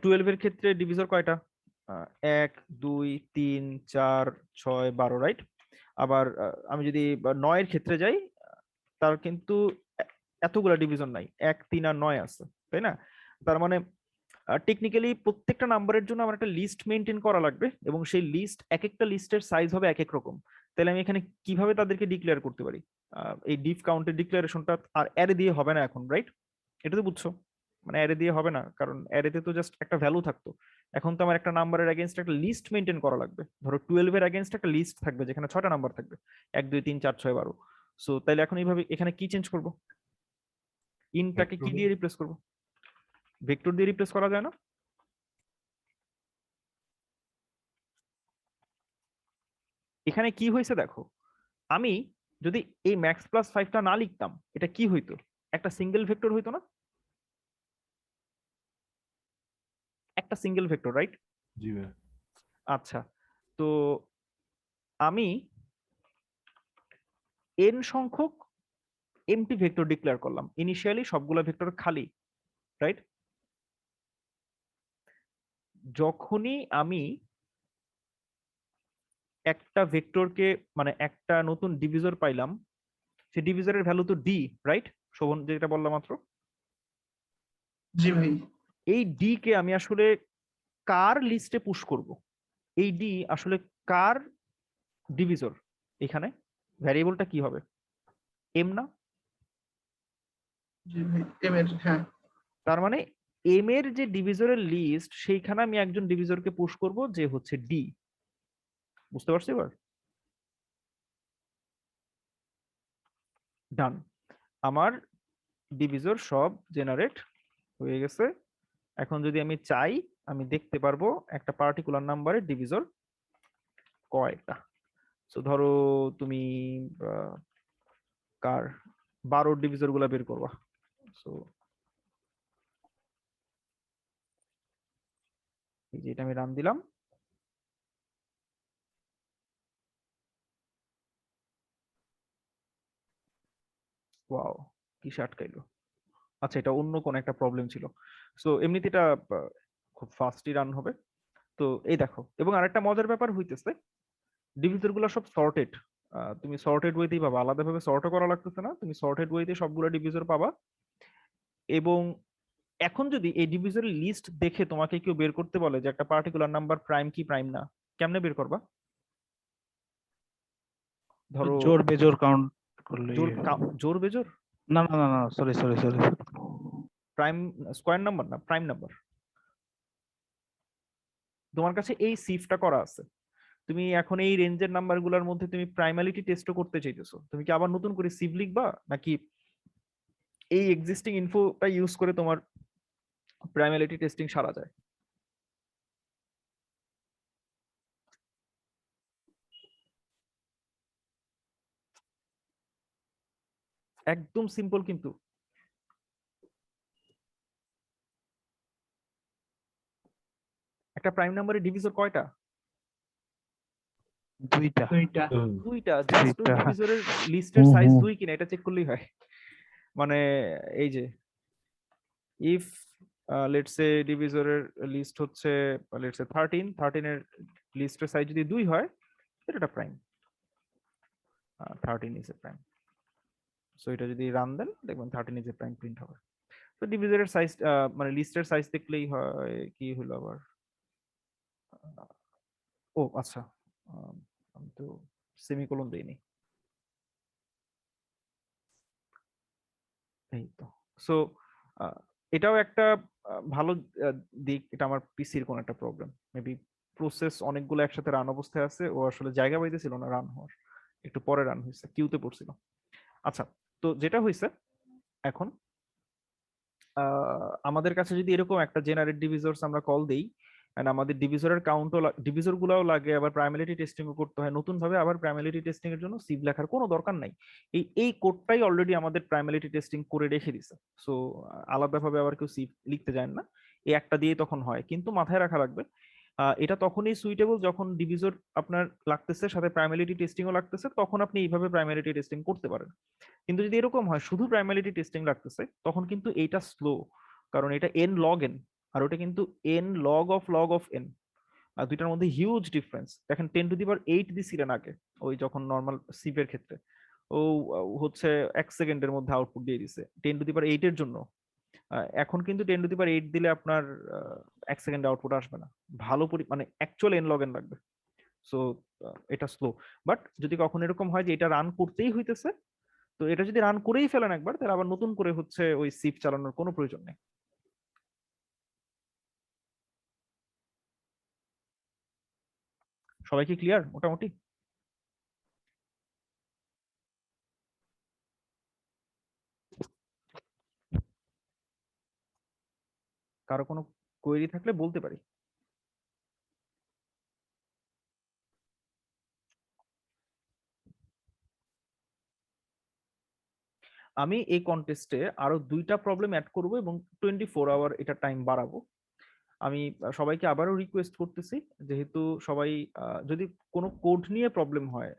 12 এর ক্ষেত্রে ডিভিজর কয়টা? 1 2 3 4 6 12, রাইট? আবার আমি যদি 9 এর ক্ষেত্রে যাই, তার কিন্তু এতগুলা ডিভিশন নাই, 1 3 আর 9 আছে, তাই না? তার মানে টেকনিক্যালি প্রত্যেকটা নাম্বারের জন্য আমার একটা লিস্ট মেনটেন করা লাগবে, এবং সেই লিস্ট এক একটা লিস্টের সাইজ হবে এক এক রকম। তাহলে আমি এখানে কিভাবে তাদেরকে ডিক্লেয়ার করতে পারি? এই ডিফ কাউন্টের ডিক্লারেশনটা আর অ্যারে দিয়ে হবে না এখন, রাইট? এটা তো বুঝছো, মানে অ্যারে দিয়ে হবে না, কারণ অ্যারেতে তো জাস্ট একটা ভ্যালু থাকতো। এখন তো আমার একটা নাম্বারের এগেইনস্ট একটা লিস্ট মেনটেন করা লাগবে। ধরো 12 এর এগেইনস্ট একটা লিস্ট থাকবে যেখানে 6টা নাম্বার থাকবে, 1 2 3 4 6 12। সো তাইলে এখন এইভাবে এখানে কি চেঞ্জ করব? ইনটাকে কি দিয়ে রিপ্লেস করব? ভেক্টর দিয়ে রিপ্লেস করা যায় না? এখানে কি হয়েছে দেখো, আমি যদি এই ম্যাক্স প্লাস 5টা না লিখতাম, এটা কি হইতো? একটা সিঙ্গেল ভেক্টর হইতো না? একটা সিঙ্গেল ভেক্টর, রাইট? জি ভাই। আচ্ছা, তো আমি n সংখ্যক এমটি ভেক্টর ডিক্লেয়ার করলাম, ইনিশিয়ালি সবগুলো ভেক্টর খালি, রাইট? যখনই আমি একটা ভেক্টরকে মানে একটা নতুন ডিভিজর পাইলাম, সেই ডিভিজরের ভ্যালু তো ডি, রাইট? শোভন যেটা বললাম মাত্র, জি ভাই। এই ডি কে আমি আসলে কার লিস্টে পুশ করব? এই ডি আসলে কার ডিভিজর? এখানে ভ্যারিয়েবলটা কি হবে? এম না? জি ভাই, এম এর, হ্যাঁ। তার মানে এম এর যে ডিভিজরের লিস্ট, সেইখানে আমি একজন ডিভিজরকে পুশ করব যে হচ্ছে ডি। বুঝতে পারছি এবার? ডান, আমার ডিভিজর সব জেনারেট হয়ে গেছে। এখন যদি আমি চাই, আমি দেখতে পারবো একটা পার্টিকুলার নাম্বারের ডিভিজর কয়টা। সো ধরো তুমি কার 12 ডিভিজর গুলা বের করবা। সো এই যে এটা আমি রান দিলাম। ওয়াও, কিসে আটকাইলো? আচ্ছা, এটা অন্য কোন একটা প্রবলেম ছিল। সো এমনিতে এটা খুব ফাস্টই রান হবে। তো এই দেখো, এবং আরেকটা মজার ব্যাপার হইতেছে, ডিভিজর গুলো সব সর্টেড। তুমি সর্টেড ওয়েতেই পাবা, আলাদাভাবে সর্টও করা লাগতেছে না, তুমি সর্টেড ওয়েতে সবগুলো ডিভিজর পাবা। এবং এখন যদি এই ডিভিজরের লিস্ট দেখে তোমাকে কেউ বের করতে বলে যে একটা পার্টিকুলার নাম্বার প্রাইম কি প্রাইম না, কেমনে বের করবা? ধরো জোর বেজোর কাউন্ট করলে জোর জোর বেজোর, না না না না, sorry sorry sorry. Prime square number না, প্রাইম নাম্বার। তোমার কাছে এই সিফটা করা আছে, তুমি এখন এই রেঞ্জের নাম্বারগুলোর মধ্যে তুমি প্রাইমালিটি টেস্টও করতে চাইতেছো, তুমি কি আবার নতুন করে সিভ লিখবা, নাকি এই এক্সিস্টিং ইনফোটা ইউজ করে তোমার প্রাইমালিটি টেস্টিং সারা যায়? একদম সিম্পল কিন্তু। একটা প্রাইম নাম্বারের ডিভিজর কয়টা? দুইটা। দুইটা। জাস্ট ওই দুইটা। ডিভিজরের লিস্টের হুম, সাইজ হুম। 2 কিনা এটা চেক করলেই হয়। মানে এই যে ইফ লেটস সে ডিভিজরের লিস্ট হচ্ছে লেটস সে 13 এর লিস্টের সাইজ যদি 2 হয় এটা prime, 13 is a prime. So এটা যদি রান দেন দেখবেন 13 ইজ এ প্রাইম প্রিন্ট হবে। তো ডিভিজরের সাইজ মানে লিস্টের সাইজ দেখলেই হয়। কি হলো আবার? ও আচ্ছা, আমি তো সেমিকোলন দেইনি। এই তো। সো এটাও একটা ভালো দিক। এটা আমার পিসির কোন একটা প্রবলেম, মেবি প্রসেস অনেকগুলো একসাথে রান অবস্থায় আছে, ও আসলে জায়গা পাইতেছিল না রান হওয়ার, একটু পরে রান হয়েছে, কিউতে পড়ছিল। আচ্ছা, তো যেটা হয়েছে এখন আমাদের কাছে যদি এরকম একটা জেনারেট ডিভিজরস আমরা কল দেই, এন্ড আমাদের ডিভিজরের কাউন্টও ডিভিজর গুলাও লাগে, আবার প্রাইমারিটি টেস্টিংও করতে হয় নতুন ভাবে, আবার প্রাইমারিটি টেস্টিং এর জন্য সিভ লেখার কোনো দরকার নাই। এই কোডটাই অলরেডি আমাদের প্রাইমারিটি টেস্টিং করে রেখে দিছে। সো আলাদাভাবে আবার কেউ সিভ লিখতে যায় না, এই একটা দিয়ে তখন হয়। কিন্তু মাথায় রাখা লাগবে এটা তখনই সুইটেবল যখন ডিভিজর আপনার লাগতেছে, সাথে প্রাইমারিটি টেস্টিংও লাগতেছে, তখন আপনি এইভাবে প্রাইমারিটি টেস্টিং করতে পারেন। কিন্তু যদি এরকম হয় শুধু প্রাইমারিটি টেস্টিং লাগতেছে, তখন কিন্তু এইটা স্লো, কারণ এটা এন লগ এন, আর ওটা কিন্তু এন লগ অফ এন, আর দুইটার মধ্যে হিউজ ডিফারেন্স। দেখেন 10⁸ দিছিলেন আগে, ওই যখন নর্মাল সিভের ক্ষেত্রে ও হচ্ছে 1 সেকেন্ডের মধ্যে আউটপুট দিয়ে দিছে 10⁸ এর জন্য। এখন কিন্তু 10⁸ দিলে আপনার 1 সেকেন্ডে আউটপুট আসবে না, ভালো মানে অ্যাকচুয়াল এন লগ এন লাগবে। সো এটা স্লো। বাট যদি কখন এরকম হয় যে এটা রান করতেই হইতেছে, তো এটা যদি রান করেই ফেলেন একবার, তাহলে আবার নতুন করে হচ্ছে ওই সিপ চালানোর কোনো প্রয়োজন নেই। সবাই কি ক্লিয়ার মোটামুটি? কারো কোনো কোয়েরি থাকলে বলতে পারি। আমি এই কন্টেস্টে আরো 2টা প্রবলেম অ্যাড করব এবং 24 আওয়ার এটা টাইম বাড়াবো। আমি সবাইকে আবারও রিকোয়েস্ট করতেছি, যেহেতু সবাই যদি কোনো কোড নিয়ে প্রবলেম হয়,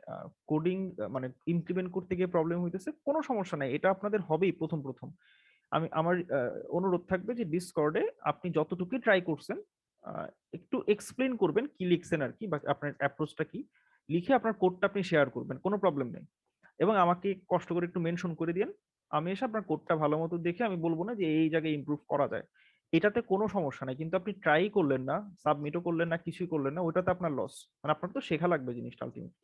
কোডিং মানে ইমপ্লিমেন্ট করতে গিয়ে প্রবলেম হইতেছে, কোনো সমস্যা নাই, এটা আপনাদের হবেই প্রথম প্রথম। আমি আমার অনুরোধ থাকবে যে ডিসকর্ডে আপনি যতটুকু ট্রাই করছেন একটু এক্সপ্লেন করবেন কি লিখছেন আর কি, বা আপনার অ্যাপ্রোচটা কি, লিখে আপনার কোডটা আপনি শেয়ার করবেন, কোনো প্রবলেম নেই। এবং আমাকে কষ্ট করে একটু মেনশন করে দিন, আমি এসে আপনার কোডটা ভালো মতো দেখে আমি বলবো না যে এই জায়গায় ইমপ্রুভ করা যায়, এটাতে কোনো সমস্যা নাই। কিন্তু আপনি ট্রাই করলেন না, সাবমিটও করলেন না, কিছুই করলেন না, ওটাতে আপনার লস, মানে আপনার তো শেখা লাগবে জিনিসটা আলটিমেটলি।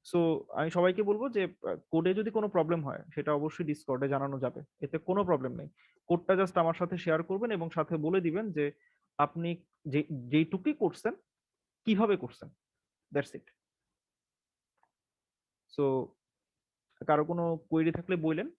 সো আমি সবাইকে বলবো যে কোডে যদি কোনো প্রবলেম হয় সেটা অবশ্যই ডিসকর্ডে জানানো যাবে, এতে কোনো প্রবলেম নেই। কোডটা জাস্ট আমার সাথে শেয়ার করবেন এবং সাথে বলে দিবেন যে আপনি যে যেটুকুই করছেন কিভাবে করছেন, দ্যাটস ইট। সো কারো কোনো কোয়েরি থাকলে বললেন।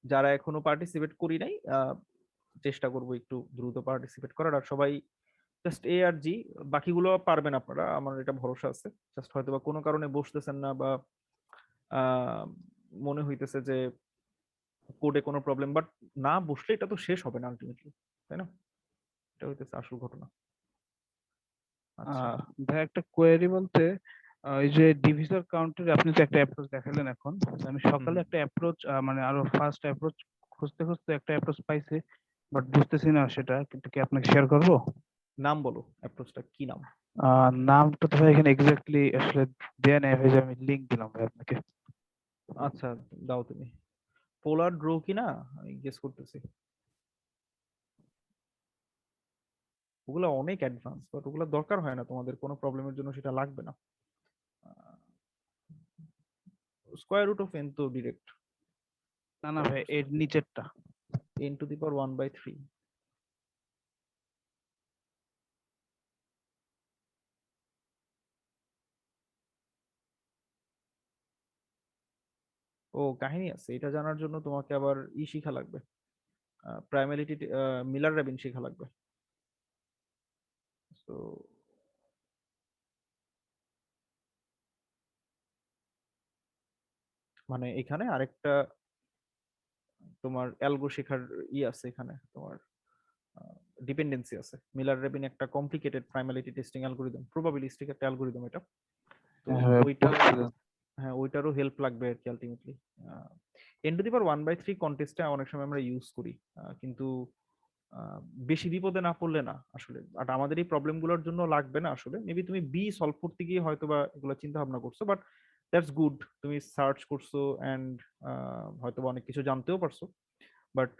যারা এখনো পার্টিসিপেট করি নাই চেষ্টা করব একটু দ্রুত পার্টিসিপেট করার। আর সবাই জাস্ট এ আর জি, বাকিগুলো পারবেন আপনারা, আমার এটা ভরসা আছে। জাস্ট হয়তো বা কোনো কারণে বসতেছেন না, বা আহ, মনে হইতেছে যে কোডে কোনো প্রবলেম, বাট না বসলে এটা তো শেষ হবে না আলটিমেটলি, তাই না? এটা হইতেছে আসল ঘটনা। আচ্ছা, ভাই একটা কোয়েরি বলতে, এই যে ডিভিজর কাউন্টের আপনি তো একটা অ্যাপ্রোচ দেখালেন এখন, আমি সকালে হুম, একটা অ্যাপ্রোচ মানে আরো ফার্স্ট অ্যাপ্রোচ খুঁজতে খুঁজতে একটা অ্যাপ্রোচ পাইছি, বাট বুঝতেছি না সেটা, কিন্তু কি আপনাকে শেয়ার করবো? নাম বলো, অ্যাপ্রোচটা কি নাম? নামটা তো ভাই এখানে এক্স্যাক্টলি আসলে দেয়া নেই ভাই, যে আমি লিংক দিলাম ভাই আপনাকে। আচ্ছা, দাও তুমি। পোলার ড্রো কি না, আমি গেস করতেছি। ওগুলো অনেক অ্যাডভান্স, বাট ওগুলো দরকার হয় না, তোমাদের কোনো প্রবলেমের জন্য সেটা লাগবে না। স্কোয়ার রুট অফ এন তো ডিরেক্ট না না ভাই, এর নিচেরটা। এন টু দি পাওয়ার 1/3। ও, কাহিনী আছে, এটা জানার জন্য তোমাকে আবার শিখা লাগবে, প্রাইমারিটি, মিলার রবিন শিখা লাগবে। তো মানে এখানে আরেকটা তোমার অ্যালগো শেখার আছে এখানে, তোমার ডিপেন্ডেন্সি আছে। মিলার রবিন একটা কমপ্লিকেটেড প্রাইমারিটি টেস্টিং অ্যালগোরিদম, প্রবাবিলিস্টিক একটা অ্যালগোরিদম এটা। তো হ্যাঁ ওইটার, বলছিলেন। হ্যাঁ ওইটারও হেল্প লাগবে আর কি আলটিমেটলি। এন টু দি পাওয়ার 1/3 কন্টেস্টে অনেক সময় আমরা ইউজ করি, কিন্তু আহ, বেশি বিপদে না পড়লে না আসলে। আর আমাদের এই প্রবলেম গুলোর জন্য লাগবে না আসলে, মেবি তুমি বি সলভ করতে গিয়ে হয়তো বা এগুলো চিন্তা ভাবনা করছো, বাট দ্যাটস গুড, তুমি সার্চ করছো এন্ড হয়তো বা অনেক কিছু জানতেও পারছো। বাট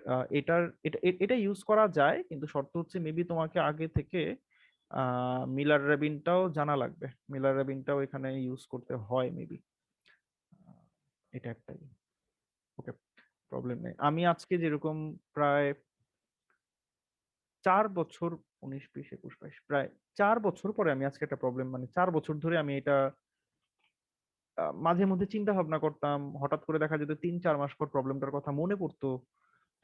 এটা ইউজ করা যায়, কিন্তু শর্ত হচ্ছে মেবি তোমাকে আগে থেকে মিলার রেবিনটাও জানা লাগবে। মিলার রেবিনটাও এখানে ইউজ করতে হয় মেবি, এটা একটাই। ওকে, প্রবলেম নেই। আমি আজকে যেরকম প্রায় 4 বছর, 19, 20, 21, 22, প্রায় 4 বছর পরে আমি আজকে একটা প্রবলেম, মানে 4 বছর ধরে আমি এটা মাঝে মধ্যে চিন্তা ভাবনা করতাম, হঠাৎ করে দেখা যেত 3-4 মাস পর প্রবলেমটার কথা মনে পড়তো,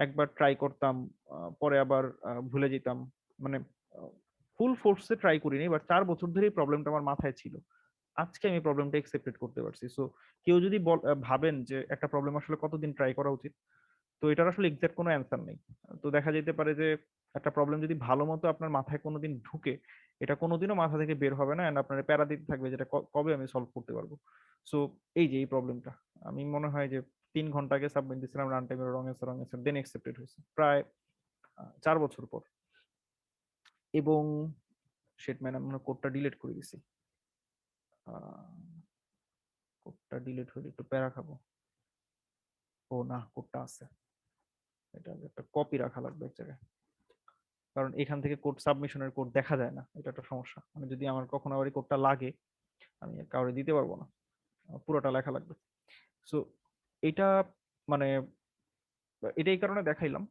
একবার ট্রাই করতাম, পরে আবার ভুলে যেতাম। মানে ফুল ফোর্সে ট্রাই করিনি, বাট 4 বছর ধরে এই প্রবলেমটা আমার মাথায় ছিল। আজকে আমি প্রবলেমটা একসেপ্টেড করতে পারছি। সো কেউ যদি ভাবেন যে একটা প্রবলেম আসলে কতদিন ট্রাই করা উচিত, তো এটার আসলে এক্সাক্ট কোনো অ্যান্সার নেই। তো দেখা যেতে পারে যে একটা প্রবলেম যদি ভালো মতো আপনার মাথায় কোনোদিন ঢুকে, এটা কোনোদিনও মাথা থেকে বের হবে না, এন্ড আপনার প্যারা দিতে থাকবে যেটা কবে আমি সলভ করতে পারবো। সো এই যে এই প্রবলেমটা, আমি মনে হয় যে 3 ঘন্টা আগে সাবমিট দিয়েছিলাম, রান টাইমে রং অ্যান্সার দেন অ্যাকসেপ্টেড হয়েছে প্রায় 4 বছর পর। এবং শেট ম্যান, আমি কোডটা ডিলিট করে দিছি। কোডটা ডিলিট হলে একটু প্যারা খাবো। ও না, কোডটা আছে, এটা একটা কপি রাখা লাগবে এক জায়গায়, কারণ এখান থেকে কোড সাবমিশনের কোড দেখা যায় না, এটা একটা সমস্যা। মানে যদি আমার কখনো আবার এই কোডটা লাগে, আমি আর কাউরে দিতে পারবো না, পুরোটা লেখা লাগবে। সো এটা মানে এটা এই কারণে দেখাইলাম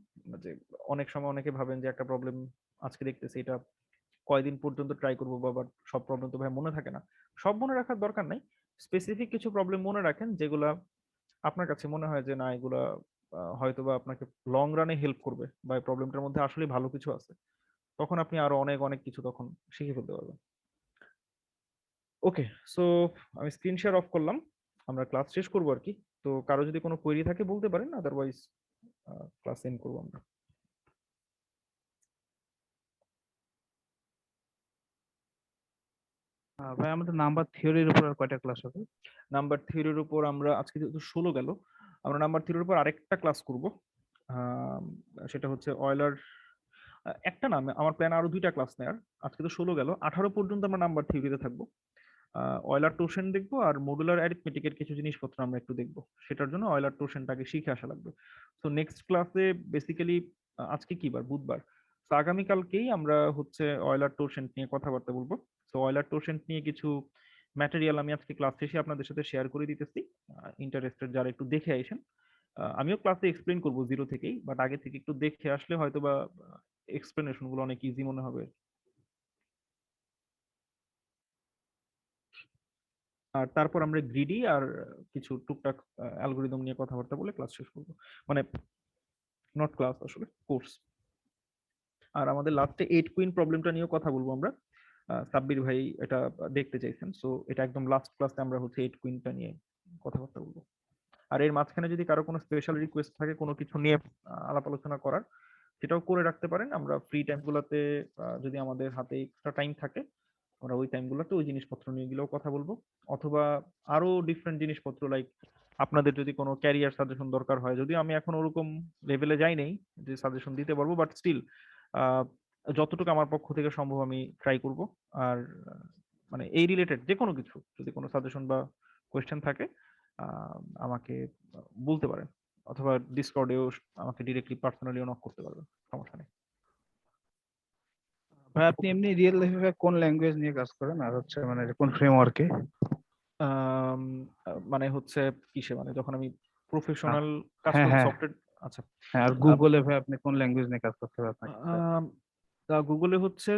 যে অনেক সময় অনেকে ভাবেন যে একটা প্রবলেম আজকে দেখতেছি, এটা কয়দিন পর্যন্ত ট্রাই করবো, বা সব প্রবলেম তো ভাই মনে থাকে না। সব মনে রাখার দরকার নাই, স্পেসিফিক কিছু প্রবলেম মনে রাখেন যেগুলা আপনার কাছে মনে হয় যে না এগুলা হয়তো বা আপনাকে লং রানে হেল্প করবে, বা এই প্রবলেমটার মধ্যে আসলে ভালো কিছু আছে, তখন আপনি আরো অনেক অনেক কিছু তখন শিখে ফেলতে পারবেন। ওকে, সো আমি স্ক্রিন শেয়ার অফ করলাম, আমরা ক্লাস শেষ করবো আর কি। তো কারো যদি কোনো কোয়েরি থাকে বলতে পারেন, আদারওয়াইজ ক্লাস এন্ড করবো আমরা। ভাই আমাদের নাম্বার থিওরির উপর আর কয়টা ক্লাস হবে? নাম্বার থিওরির উপর আমরা আজকে যেহেতু 16 গেল, আমরা নাম্বার থিওরির উপর আরেকটা ক্লাস করব। সেটা হচ্ছে অয়লার, একটা না, আমার প্ল্যান আরো 2টা ক্লাস নেয়ার। আজকে তো 16 গেল, 18 পর্যন্ত আমরা নাম্বার থিওরিতে থাকবো। অয়লার টোশন দেখবো, আর মডুলার অ্যারিথমেটিকের কিছু জিনিসপত্র আমরা একটু দেখবো। সেটার জন্য অয়লার টোশনটাকে শিখে আসা লাগবে। তো নেক্সট ক্লাসে বেসিক্যালি, আজকে কি বার, বুধবার, তো আগামীকালকেই আমরা হচ্ছে অয়লার টোশন নিয়ে কথাবার্তা বলবো। তো অয়লার টোশন নিয়ে কিছু ম্যাটেরিয়াল আমি আজকে ক্লাস শেষে আপনাদের সাথে শেয়ার করে দিতেছি, ইন্টারেস্টেড যারা একটু দেখে আইসেন। আমিও ক্লাসে এক্সপ্লেন করবো জিরো থেকেই, বাট আগে থেকে একটু দেখে আসলে হয়তো বা এক্সপ্লেনেশন গুলো অনেক ইজি মনে হবে। আর তারপর আমরা গ্রিডি আর কিছু টুকটাক অ্যালগোরিদম নিয়ে কথাবার্তা বলে ক্লাস শেষ করবো। মানে নট ক্লাস, আসলে কোর্স। আর আমাদের লাস্টে 8 কুইন প্রবলেমটা নিয়েও কথা বলবো আমরা। সাব্বির ভাই এটা দেখতে চাইছেন, সো এটা একদম লাস্ট ক্লাসে আমরা হচ্ছে 8 কুইনটা নিয়ে কথাবার্তা বলবো। আর এর মাঝখানে যদি কারো কোনো স্পেশাল রিকোয়েস্ট থাকে কোনো কিছু নিয়ে আলাপ আলোচনা করার, সেটাও করে রাখতে পারেন। আমরা ফ্রি টাইমগুলোতে যদি আমাদের হাতে এক্সট্রা টাইম থাকে, আমরা ওই টাইমগুলোতে ওই জিনিসপত্র নিয়ে গেলেও কথা বলবো। অথবা আরো ডিফারেন্ট জিনিসপত্র, লাইক আপনাদের যদি কোনো ক্যারিয়ার সাজেশন দরকার হয়, যদিও আমি এখন ওরকম লেভেলে যাই নাই যে সাজেশন দিতে পারবো, বাট স্টিল যতটুকু আমার পক্ষ থেকে সম্ভব আমি ট্রাই করব। আর মানে এই রিলেটেড যে কোনো কিছু যদি কোনো সাজেশন বা কোয়েশ্চেন থাকে আমাকে বলতে পারেন, অথবা ডিসকর্ডেও আমাকে ডিরেক্টলি পার্সোনালিও নক করতে পারবেন, সমস্যা নেই। ভাই আপনি এমনি রিয়েল লাইফে কোন ল্যাঙ্গুয়েজ নিয়ে কাজ করেন, আর হচ্ছে মানে কোন ফ্রেমওয়ার্কে? মানে হচ্ছে কিসে, মানে যখন আমি প্রফেশনাল কাজ হ্যাঁ, করি হ্যাঁ। সফটওয়্যার? আচ্ছা, হ্যাঁ, আর গুগলে ভাই আপনি কোন ল্যাঙ্গুয়েজ নিয়ে কাজ করতে হবে আপনাকে? গুগলে হচ্ছে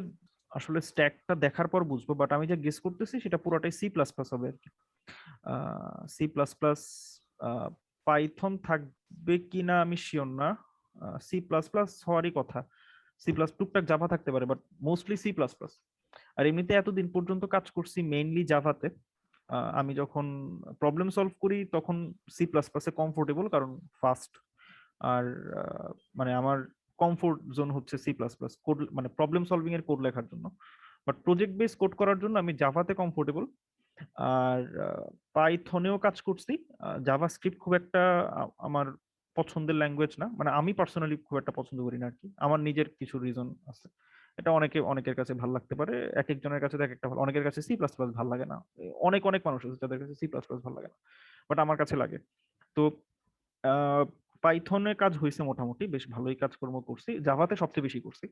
আসলে স্ট্যাকটা দেখার পর বুঝবো, বাট আমি যা গেস করতেছি সেটা পুরোটাই সি প্লাস প্লাস হবে আর কি। সি প্লাস প্লাস, পাইথন থাকবে কিনা আমি শিওর না। সি প্লাস প্লাস হওয়ারই কথা, সি প্লাস টুকটাক জাভা থাকতে পারে, but mostly C plus plus. আর এমনিতে এতদিন পর্যন্ত কাজ করছি মেইনলি জাভাতে। আমি যখন প্রবলেম সলভ করি তখন সি প্লাস প্লাসে কমফোর্টেবল, কারণ ফাস্ট। আর মানে আমার কমফোর্ট জোন হচ্ছে সি প্লাস প্লাস কোড, মানে প্রবলেম সলভিং এর কোড লেখার জন্য। বাট প্রজেক্ট বেস কোড করার জন্য আমি জাভাতে কমফোর্টেবল। আর পাইথনেও কাজ করছি। জাভা স্ক্রিপ্ট খুব একটা আমার পছন্দের ল্যাঙ্গুয়েজ না, মানে আমি পার্সোনালি খুব একটা পছন্দ করি না আর কি। আমার নিজের কিছু রিজন আছে, এটা অনেকের কাছে ভালো লাগতে পারে, এক একজনের কাছে এক একটা ভালো। অনেকের কাছে সি প্লাস প্লাস ভালো লাগে না, অনেক মানুষ আছে যাদের কাছে সি প্লাস প্লাস ভালো লাগে না, বাট আমার কাছে লাগে। তো পাইথনে কাজ হয়েছে মোটামুটি, বেশ ভালোই কাজকর্ম করছি, জাভাতে সবচেয়ে বেশি করছি।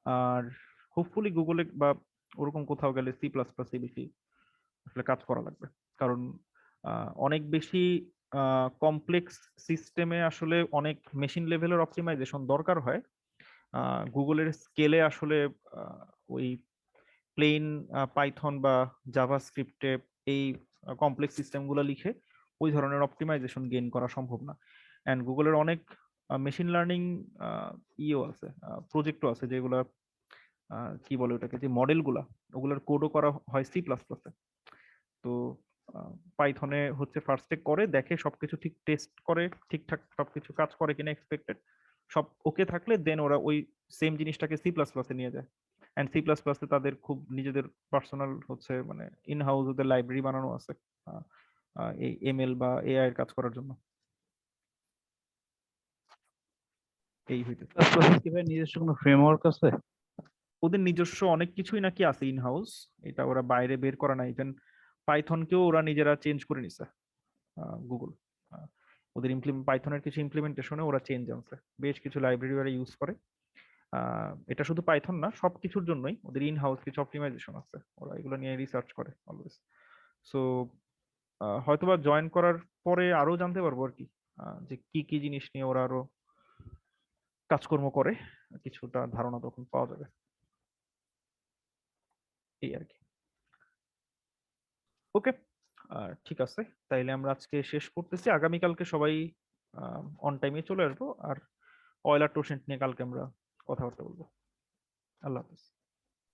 আর হোপফুলি গুগলে বা ওরকম কোথাও গেলে সি প্লাস প্লাসে বেশি আসলে কাজ করা লাগবে, কারণ অনেক বেশি কমপ্লেক্স সিস্টেমে আসলে অনেক মেশিন লেভেলের অপটিমাইজেশন দরকার হয়। গুগলের স্কেলে আসলে ওই প্লেন পাইথন বা জাভা স্ক্রিপ্টে এই কমপ্লেক্স সিস্টেমগুলো লিখে ওই ধরনের অপটিমাইজেশন গেইন করা সম্ভব না। অ্যান্ড গুগলের অনেক মেশিন লার্নিং ইও আছে, প্রজেক্টও আছে, যেগুলো কি বলে ওটাকে, যে মডেলগুলা ওগুলোর কোডও করা হয় সি প্লাস প্লাসে। তো পাইথনে হচ্ছে ফার্স্টে করে দেখে সবকিছু ঠিক টেস্ট করে, ঠিকঠাক সবকিছু কাজ করে কিনা এক্সপেক্টেড, সব ওকে থাকলে দেন ওরা ওই সেম জিনিসটাকে সি প্লাস প্লাসে নিয়ে যায়। অ্যান্ড সি প্লাস প্লাসে তাদের খুব নিজেদের পার্সোনাল হচ্ছে মানে ইন হাউস ওদের লাইব্রেরি বানানো আছে এই এমএল বা এআই এর কাজ করার জন্য। এই হইতে প্লাস প্লাসের কি ভাই নিজস্ব কোনো ফ্রেমওয়ার্ক আছে? ওদের নিজস্ব অনেক কিছুই নাকি আছে ইন হাউস, এটা ওরা বাইরে বের করা নাই। ইভেন পাইথনকেও ওরা নিজেরা চেঞ্জ করে নিছে, গুগল ওদের পাইথনের কিছু ইমপ্লিমেন্টেশনে ওরা চেঞ্জ আনছে, বেশ কিছু লাইব্রেরি ওরা ইউজ করে। এটা শুধু পাইথন না, সবকিছুর জন্যই ওদের ইন হাউস কিছু অপটিমাইজেশন আছে, ওরা এগুলো নিয়ে রিসার্চ করে অলওয়েজ। সো হয়তোবা জয়েন করার পরে আরো জানতে পারবো আর কি, যে কি কি জিনিস নিয়ে ওরা আরো কাজকর্ম করে, কিছুটা ধারণা তখন পাওয়া যাবে, এই আর কি। ওকে, ঠিক আছে, তাইলে আমরা আজকে শেষ করতেছি। আগামীকালকে সবাই অন টাইমে চলে আসবো, আর অয়লার টোসেন্ট নিয়ে কালকে আমরা কথাবার্তা বলবো। আল্লাহ হাফিজ।